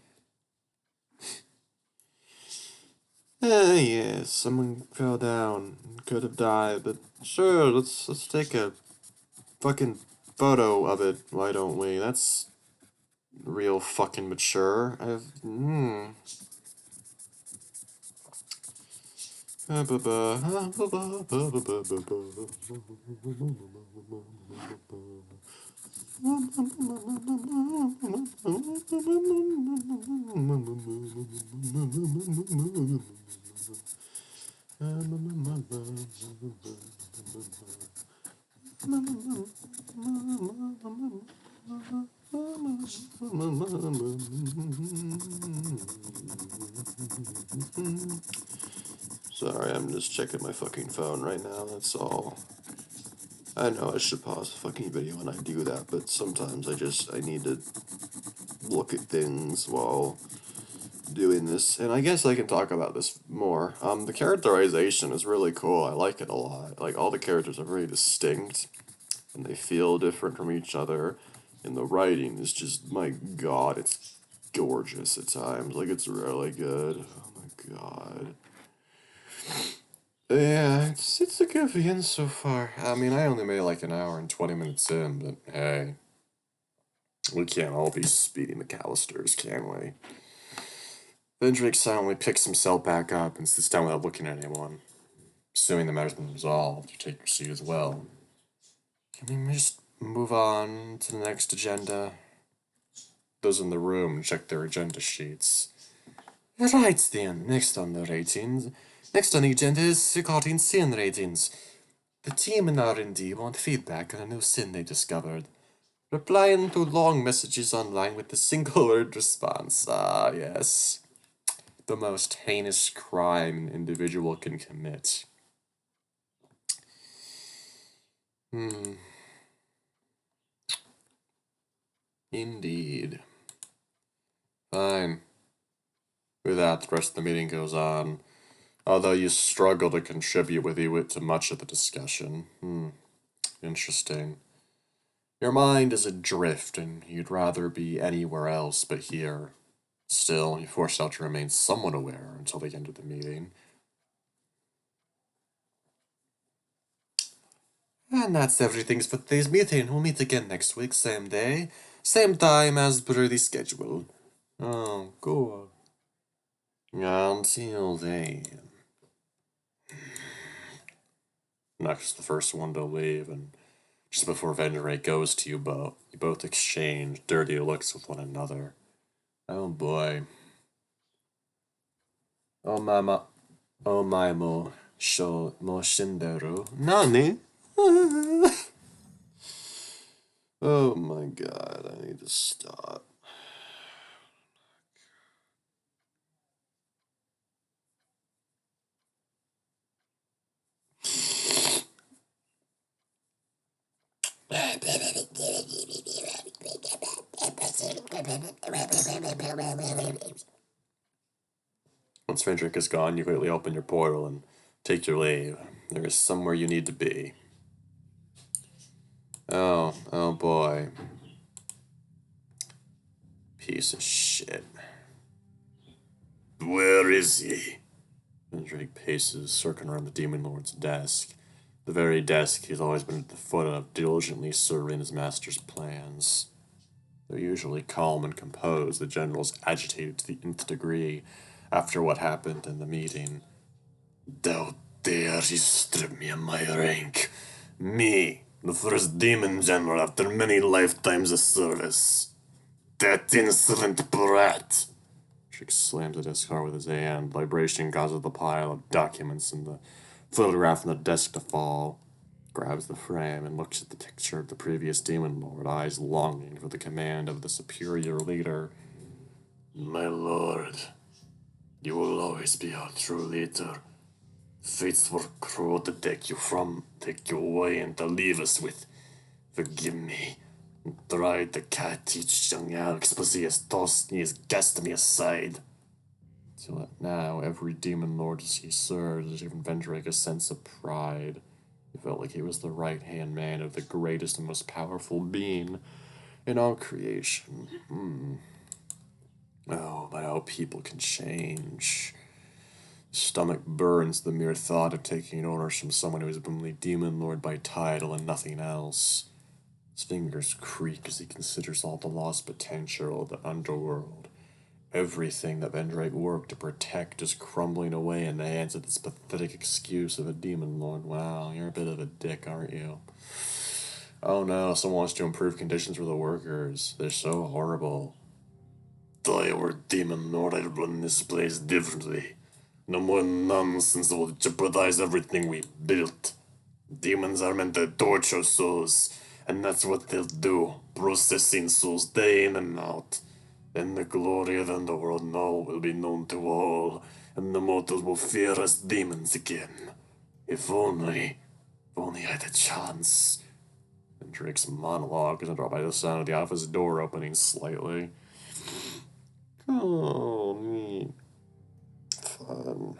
Yes, someone fell down. Could have died, but sure, let's take a fucking photo of it, why don't we? That's real fucking mature. Sorry, I'm just checking my fucking phone right now, that's all. I know I should pause the fucking video when I do that, but sometimes I need to look at things while doing this, and I guess I can talk about this more. The characterization is really cool, I like it a lot. Like, all the characters are very distinct, and they feel different from each other, and the writing is just, my god, it's gorgeous at times, like, it's really good. Oh my god. Yeah, it's a good end so far. I mean, I only made like an hour and 20 minutes in, but hey. We can't all be Speedy McAllisters, can we? Vendrick silently picks himself back up and sits down without looking at anyone. Assuming the matter's been resolved, you take your seat as well. Can we just move on to the next agenda? Those in the room check their agenda sheets. Right then, next on the agenda is regarding sin ratings. The team in R&D want feedback on a new sin they discovered. Replying to long messages online with a single word response. Ah, yes. The most heinous crime an individual can commit. Indeed. Fine. With that, the rest of the meeting goes on. Although you struggle to contribute with your wit to much of the discussion. Interesting. Your mind is adrift, and you'd rather be anywhere else but here. Still, you force out to remain somewhat aware until the end of the meeting. And that's everything for today's meeting. We'll meet again next week, same day, same time as per the schedule. Oh, cool. Until then. Next, the first one to leave, and just before Vendray goes to you both exchange dirty looks with one another. Oh boy. Oh mama. Oh my mo shinderu. Nani? Oh my god, I need to stop. Once Frederick is gone, you quickly open your portal and take your leave. There is somewhere you need to be. Oh boy. Piece of shit. Where is he? Drake paces, circling around the Demon Lord's desk. The very desk he's always been at the foot of, diligently serving his master's plans. Though usually calm and composed, the general's agitated to the nth degree after what happened in the meeting. Thou dares you strip me of my rank. Me, the first demon general after many lifetimes of service. That insolent brat! Drake slams the desk hard with his hand. Vibration causes the pile of documents and the photograph on the desk to fall. Grabs the frame and looks at the picture of the previous demon lord, eyes longing for the command of the superior leader. My lord, you will always be our true leader. Fates were cruel to take you away and to leave us with. Forgive me. Tried to teach young Alex, but he has cast me aside. Till now, every demon lord as he served has given Vendrick a sense of pride. He felt like he was the right-hand man of the greatest and most powerful being in all creation. Oh, but how people can change. Stomach burns the mere thought of taking orders from someone who is only demon lord by title and nothing else. His fingers creak as he considers all the lost potential of the underworld. Everything that Vendrake worked to protect is crumbling away in the hands of this pathetic excuse of a demon lord. Wow, you're a bit of a dick, aren't you? Oh no, someone wants to improve conditions for the workers. They're so horrible. If I were demon lord, I'd run this place differently. No more nonsense that will jeopardize everything we built. Demons are meant to torture souls, and that's what they'll do, processing souls day in and out. Then the glory of the underworld will be known to all, and the mortals will fear us demons again. If only I had a chance. And Drake's monologue is interrupted by the sound of the office door opening slightly. Oh, neat. Fun.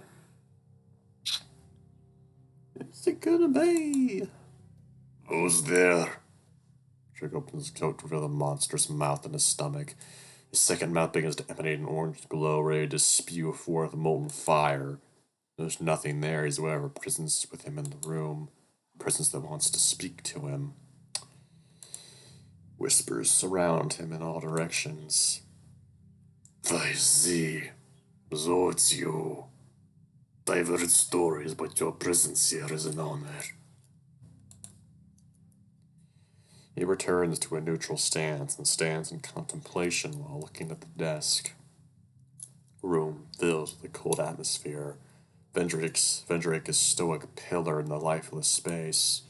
It's it gonna be? Who's there? Drake opens his coat to reveal a monstrous mouth in his stomach. His second mouth begins to emanate an orange glow, ready to spew forth molten fire. There's nothing there. He's whatever presence with him in the room. A presence that wants to speak to him. Whispers surround him in all directions. I see. So it's you. I've heard stories, but your presence here is an honor. He returns to a neutral stance and stands in contemplation while looking at the desk. Room fills with a cold atmosphere. Vendrick is stoic pillar in the lifeless space.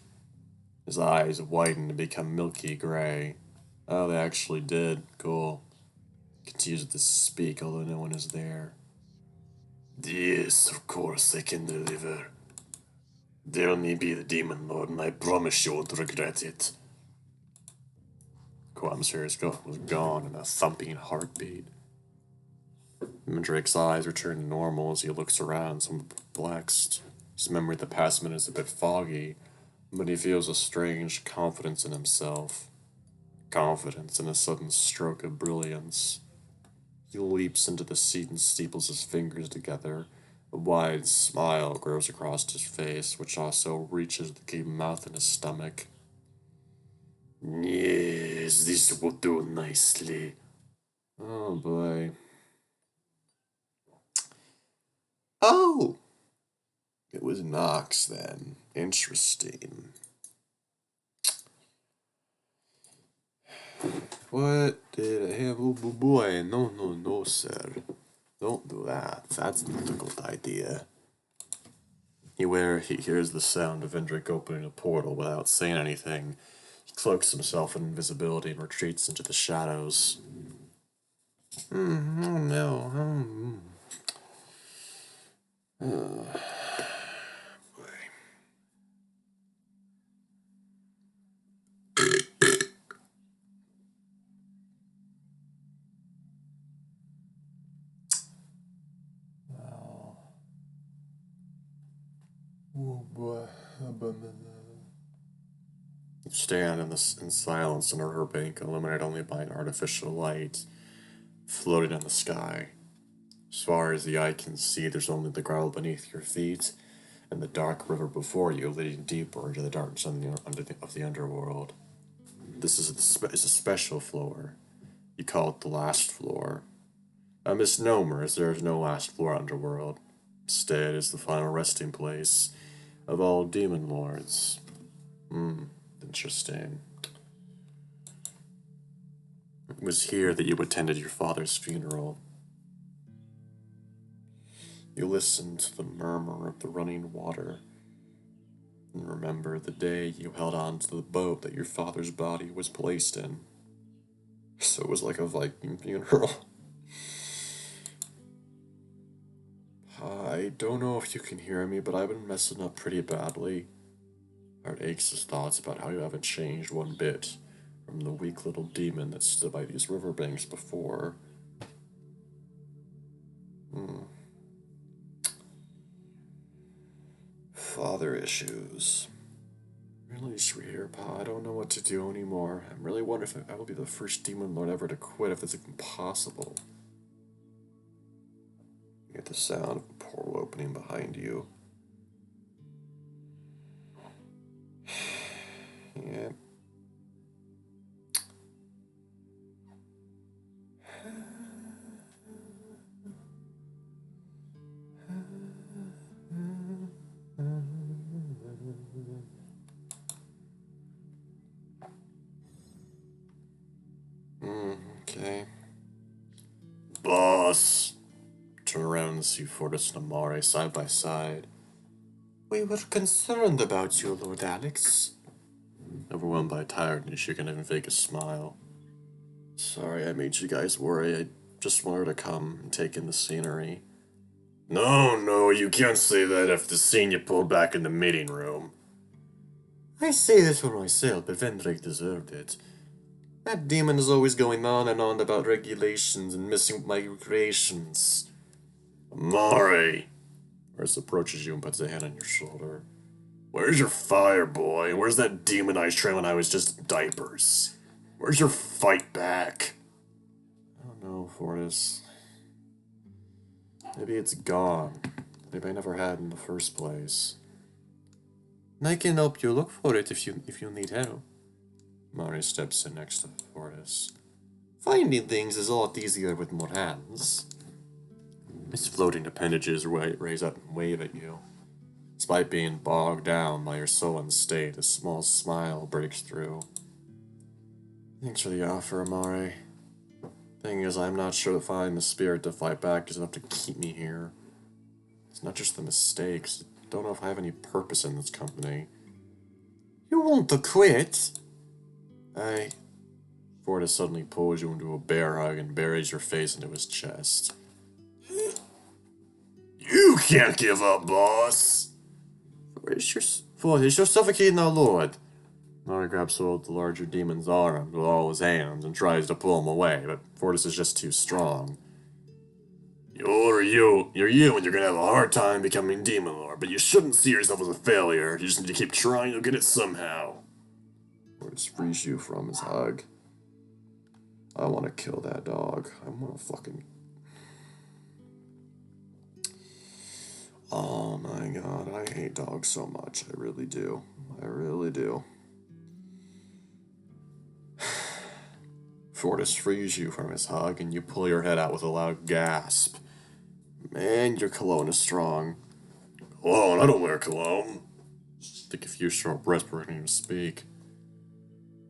His eyes widen and become milky gray. Oh, they actually did. Cool. Continues to speak, although no one is there. Yes, of course, I can deliver. There may be the Demon Lord, and I promise you won't regret it. Cool atmosphere was gone in a thumping heartbeat. Drake's eyes return to normal as he looks around, somewhat perplexed. His memory of the past minute is a bit foggy, but he feels a strange confidence in himself. Confidence in a sudden stroke of brilliance. He leaps into the seat and steeples his fingers together. A wide smile grows across his face, which also reaches the deep mouth in his stomach. Yes, this will do nicely. Oh boy. Oh! It was Nox then. Interesting. What did I have? Oh boy, no, sir. Don't do that. That's a difficult idea. He hears the sound of Vendrick opening a portal without saying anything. He cloaks himself in invisibility and retreats into the shadows. Oh no. Oh boy. You stand in silence under her bank, illuminated only by an artificial light floating in the sky. As far as the eye can see, there's only the gravel beneath your feet and the dark river before you, leading deeper into the darkness of the underworld. This is a special floor. You call it the last floor. A misnomer, as there is no last floor underworld. Instead, it's the final resting place of all demon lords. Interesting. It was here that you attended your father's funeral. You listened to the murmur of the running water, and remember the day you held on to the boat that your father's body was placed in. So it was like a Viking funeral. I don't know if you can hear me, but I've been messing up pretty badly. Heart aches his thoughts about how you haven't changed one bit from the weak little demon that stood by these riverbanks before. Father issues. Release me here, Pa. I don't know what to do anymore. I'm really wondering if I will be the first demon lord ever to quit, if it's even possible. You get the sound of a portal opening behind you. Yeah. Okay. Boss. Turn around and see Fortis and Amare side by side. We were concerned about you, Lord Alex. Overwhelmed by tiredness, you can even fake a smile. Sorry I made you guys worry. I just wanted to come and take in the scenery. No, you can't say that after the scene you pulled back in the meeting room. I say this for myself, but Vendrick deserved it. That demon is always going on and on about regulations and messing with my creations. Amare. Urs approaches you and puts a hand on your shoulder. Where's your fire, boy? Where's that demon I was trained when I was just diapers? Where's your fight back? I don't know, Fortis. Maybe it's gone. Maybe I never had in the first place. I can help you look for it if you need help. Mari steps in next to Fortis. Finding things is a lot easier with more hands. His floating appendages raise up and wave at you. Despite being bogged down by your sullen state, a small smile breaks through. Thanks for the offer, Amare. Thing is, I'm not sure that finding the spirit to fight back is enough to keep me here. It's not just the mistakes. I don't know if I have any purpose in this company. You want to quit? Fortis suddenly pulls you into a bear hug and buries your face into his chest. You can't give up, boss! Fortis, you're suffocating our lord. Mari grabs hold of the larger demon's arm with all his hands and tries to pull him away, but Fortis is just too strong. You're you, and you're gonna have a hard time becoming Demon Lord, but you shouldn't see yourself as a failure. You just need to keep trying to get it somehow. Fortis frees you from his hug. I want to kill that dog. I want to fucking... Oh my god, I hate dogs so much. I really do. I really do. Fortis frees you from his hug, and you pull your head out with a loud gasp. Man, your cologne is strong. Cologne? I don't wear cologne. Take a few short breaths before I can even speak.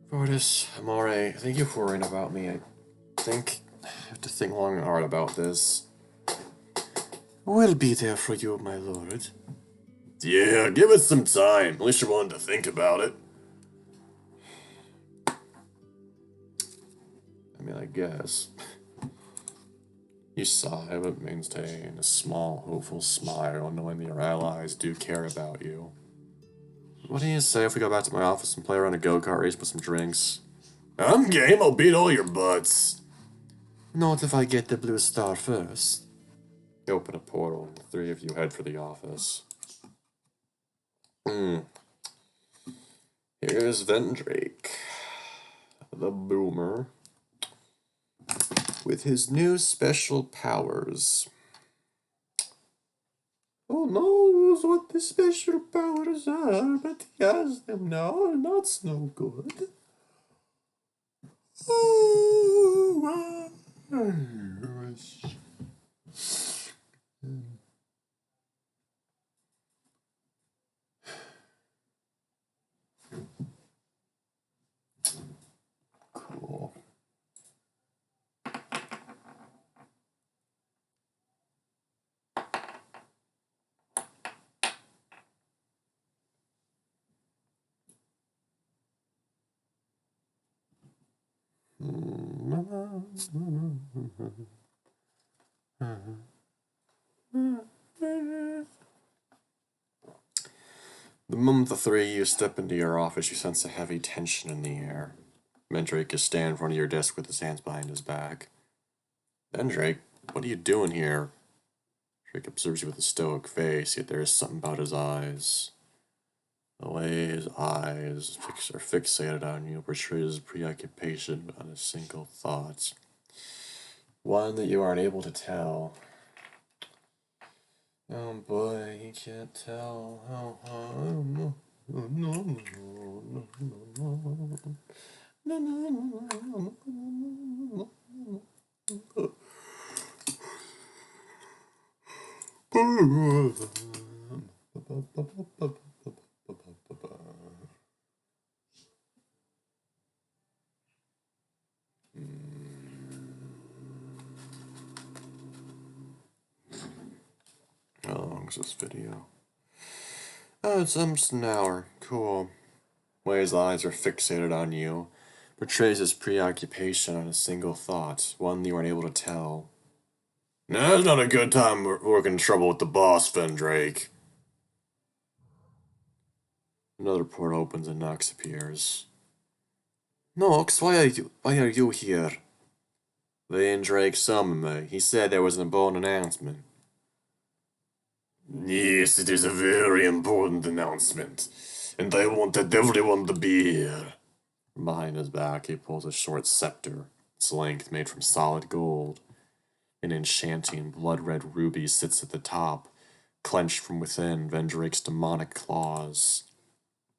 Fortis, Amare, I think you're worrying about me. I have to think long and hard about this. We'll be there for you, my lord. Yeah, give it some time. At least you're willing to think about it. I mean, I guess. You sigh, but maintain a small, hopeful smile, knowing that your allies do care about you. What do you say if we go back to my office and play around a go-kart race with some drinks? I'm game, I'll beat all your butts. Not if I get the blue star first. You open a portal, and the three of you head for the office. Here's Vendrake, the boomer, with his new special powers. Oh knows what the special powers are, but he has them now, and that's no good. Oh, cool. The moment the three of you step into your office, you sense a heavy tension in the air. Vendrake is standing in front of your desk with his hands behind his back. Vendrake, what are you doing here? Drake observes you with a stoic face, yet there is something about his eyes. The way his eyes are fixated on you portrays preoccupation on a single thought. One that you aren't able to tell. Oh boy, he can't tell. No. How long is this video? Oh, it's almost an hour. Cool. The way his eyes are fixated on you portrays his preoccupation on a single thought, one that you aren't able to tell. Now's not a good time working trouble with the boss, Vendrake. Another portal opens and Nox appears. Nox, why are you here? Vendrake summoned me. He said there was an important announcement. Yes, it is a very important announcement, and I wanted everyone to be here. From behind his back, he pulls a short scepter, its length made from solid gold. An enchanting blood-red ruby sits at the top, clenched from within Vendrake's demonic claws.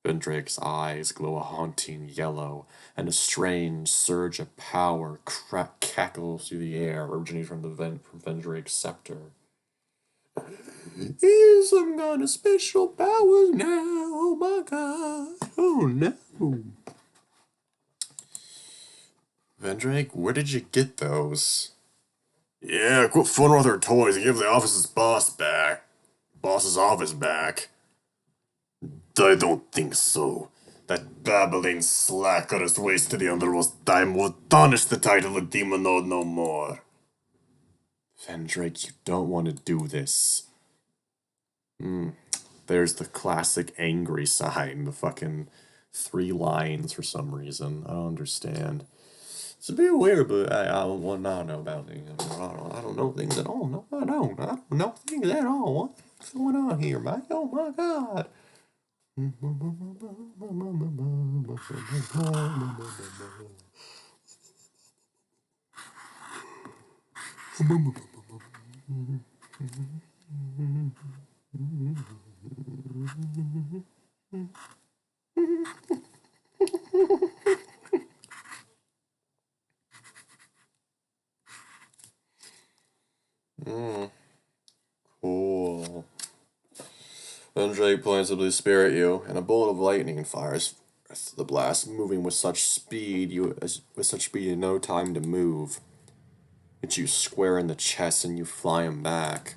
Vendrake's eyes glow a haunting yellow, and a strange surge of power cackles through the air, originating from from Vendrake's scepter. Here's some kind of special powers now. Oh my god. Oh no. Vendrake, where did you get those? Yeah, quit fooling with her toys and give the office's boss's office back. I don't think so. That babbling slacker has wasted the Underworld's time will tarnish the title of Demon Lord no more. Vendrake, you don't want to do this. There's the classic angry sign, the fucking 3 lines for some reason. I don't understand. It's a bit weird, but I don't know about things. I don't know things at all. No, I don't know things at all. What's going on here, Mike? Oh my god. Cool. Vendrake points up to spirit you, and a bolt of lightning fires the blast, moving with such speed you no time to move. Hits you square in the chest, and you fly him back.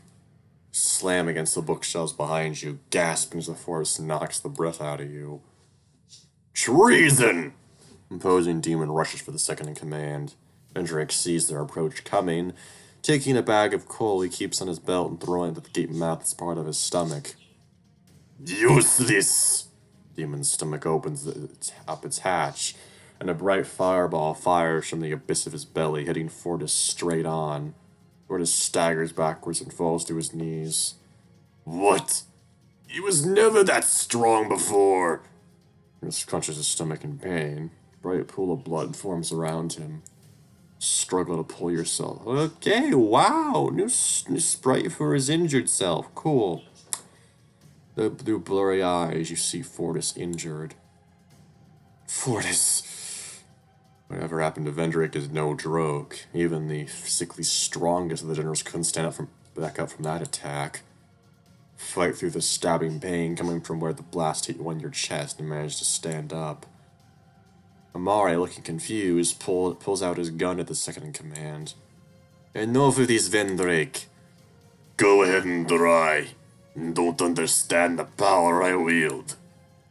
Slam against the bookshelves behind you, gasping as the force knocks the breath out of you. Treason! Imposing demon rushes for the second in command. Vendrake sees their approach coming, taking a bag of coal he keeps on his belt and throwing it at the gaping mouth as part of his stomach. Useless! Demon's stomach opens up its hatch, and a bright fireball fires from the abyss of his belly, hitting Fortis straight on. Fortis staggers backwards and falls to his knees. What? He was never that strong before. He crunches his stomach in pain. A bright pool of blood forms around him. Struggle to pull yourself. Okay, wow, new sprite for his injured self. Cool. Through blurry eyes, you see Fortis injured. Fortis! Whatever happened to Vendrake is no joke. Even the physically strongest of the generals couldn't back up from that attack. Fight through the stabbing pain coming from where the blast hit you on your chest and manage to stand up. Amare, looking confused, pulls out his gun at the second in command. Enough of this, Vendrake. Go ahead and try. Don't understand the power I wield.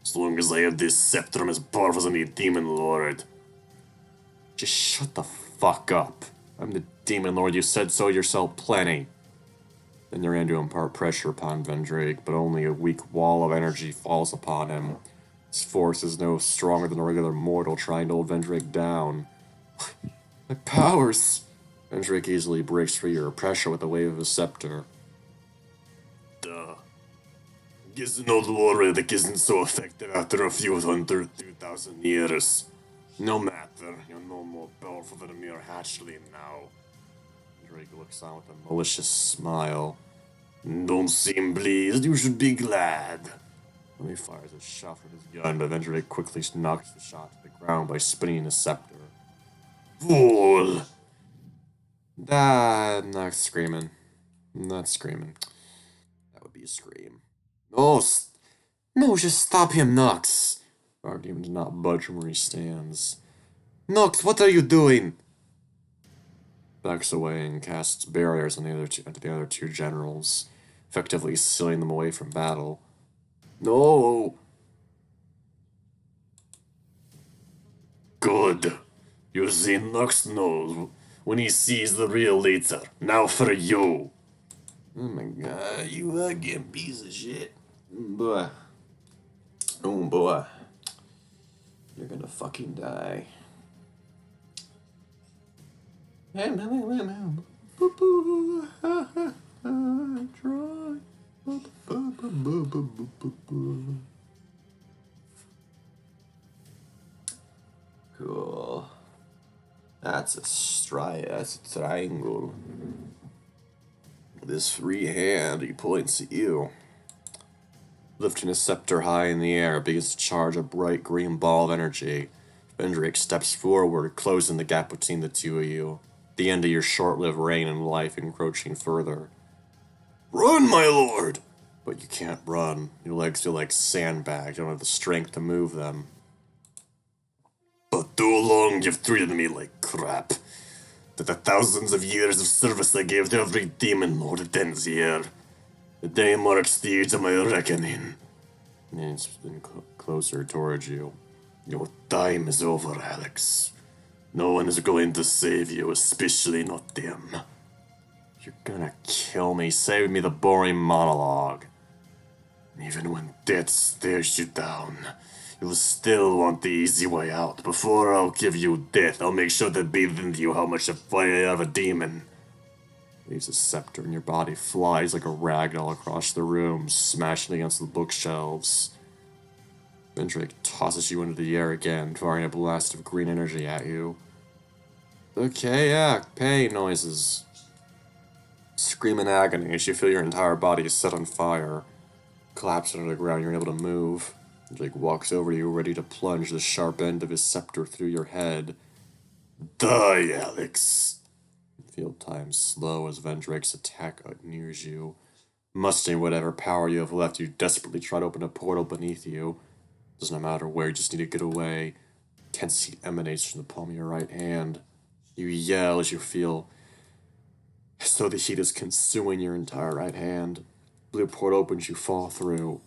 As long as I have this scepter, I'm as powerful as any demon lord. Just shut the fuck up. I'm the demon lord, you said so yourself plenty. Then you ran to impart pressure upon Vendrake, but only a weak wall of energy falls upon him. His force is no stronger than a regular mortal trying to hold Vendrake down. My powers! Vendrake easily breaks free your pressure with a wave of his scepter. Duh. Guess an old warrior that isn't so effective after a few 2,000 years. No matter, you're no more powerful than a mere hatchling now. Drake looks on with a malicious smile. Don't seem pleased, you should be glad. Then he fires a shot from his gun, but Vendrake quickly knocks the shot to the ground by spinning his scepter. Fool! I'm not screaming. I'm not screaming. That would be a scream. No, no, just stop him, Nox. Our demon does not budge from where he stands. Nox, what are you doing? Backs away and casts barriers on the other two generals, effectively sealing them away from battle. No! Good. You see, Lurks knows when he sees the real later. Now for you. Oh my god, you fucking piece of shit. Boy. Oh boy. You're gonna fucking die. Cool. That's a triangle. This free hand, he points at you. Lifting his scepter high in the air, begins to charge a bright green ball of energy. Vendrick steps forward, closing the gap between the two of you. The end of your short-lived reign in life encroaching further. Run, my lord! But you can't run. Your legs feel like sandbags. You don't have the strength to move them. But too long you've treated me like crap. That the thousands of years of service I gave to every demon lord ends here. The day marks the age of my reckoning. And it's been closer towards you. Your time is over, Alex. No one is going to save you, especially not them. You're gonna kill me. Save me the boring monologue. Even when death stares you down, you'll still want the easy way out. Before I'll give you death, I'll make sure to bathe into you how much of fire I have a demon. Leaves a scepter and your body flies like a ragdoll across the room, smashing against the bookshelves. Vendrick tosses you into the air again, firing a blast of green energy at you. Okay, yeah, pain noises. Scream in agony as you feel your entire body is set on fire. Collapsed onto the ground, you're unable to move. Vendrick walks over to you, ready to plunge the sharp end of his scepter through your head. Die, Alex. Feel time slow as Vendrick's attack nears you. Mustering whatever power you have left, you desperately try to open a portal beneath you. Doesn't matter where, you just need to get away. Tense heat emanates from the palm of your right hand. You yell as you feel as though the heat is consuming your entire right hand. Blue portal opens, you fall through.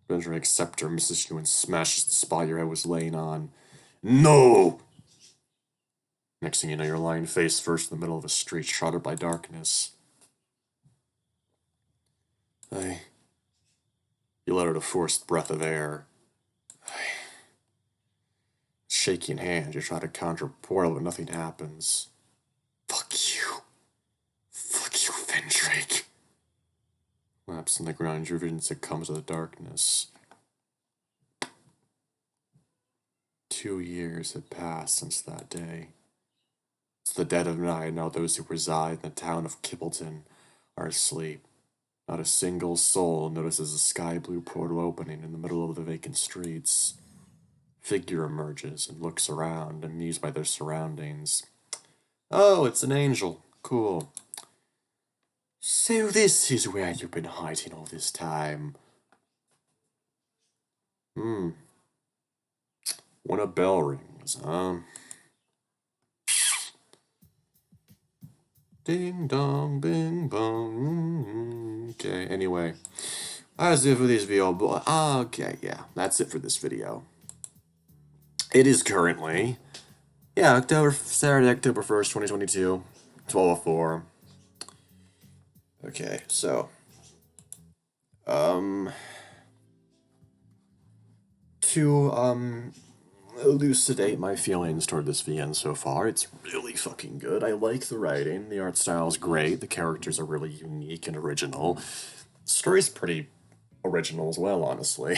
Vendrick's scepter misses you and smashes the spot your head was laying on. No! Next thing you know, you're lying face first in the middle of a street shrouded by darkness. You let out a forced breath of air. Shaking hand, you try to conjure a portal, but nothing happens. Fuck you. Fuck you, Vendrick. Collapse on the ground, your vision succumbs to the darkness. 2 years had passed since that day. It's the dead of night, and now those who reside in the town of Kippleton are asleep. Not a single soul notices a sky blue portal opening in the middle of the vacant streets. Figure emerges and looks around, amused by their surroundings. Oh, it's an angel. Cool. So this is where you've been hiding all this time. When a bell rings, huh? Ding dong, bing bong. Okay, anyway. That's it for this video, boy. Okay, yeah, that's it for this video. It is currently, Saturday, October 1st, 2022, 12:04. Okay, so, to, elucidate my feelings toward this VN so far, it's really fucking good. I like the writing, the art style is great, the characters are really unique and original. The story's pretty original as well, honestly.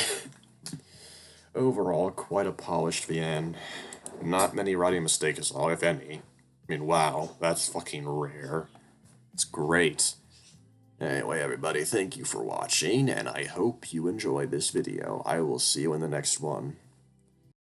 Overall, quite a polished VN. Not many writing mistakes at all, if any. I mean, wow, that's fucking rare. It's great. Anyway, everybody, thank you for watching, and I hope you enjoyed this video. I will see you in the next one.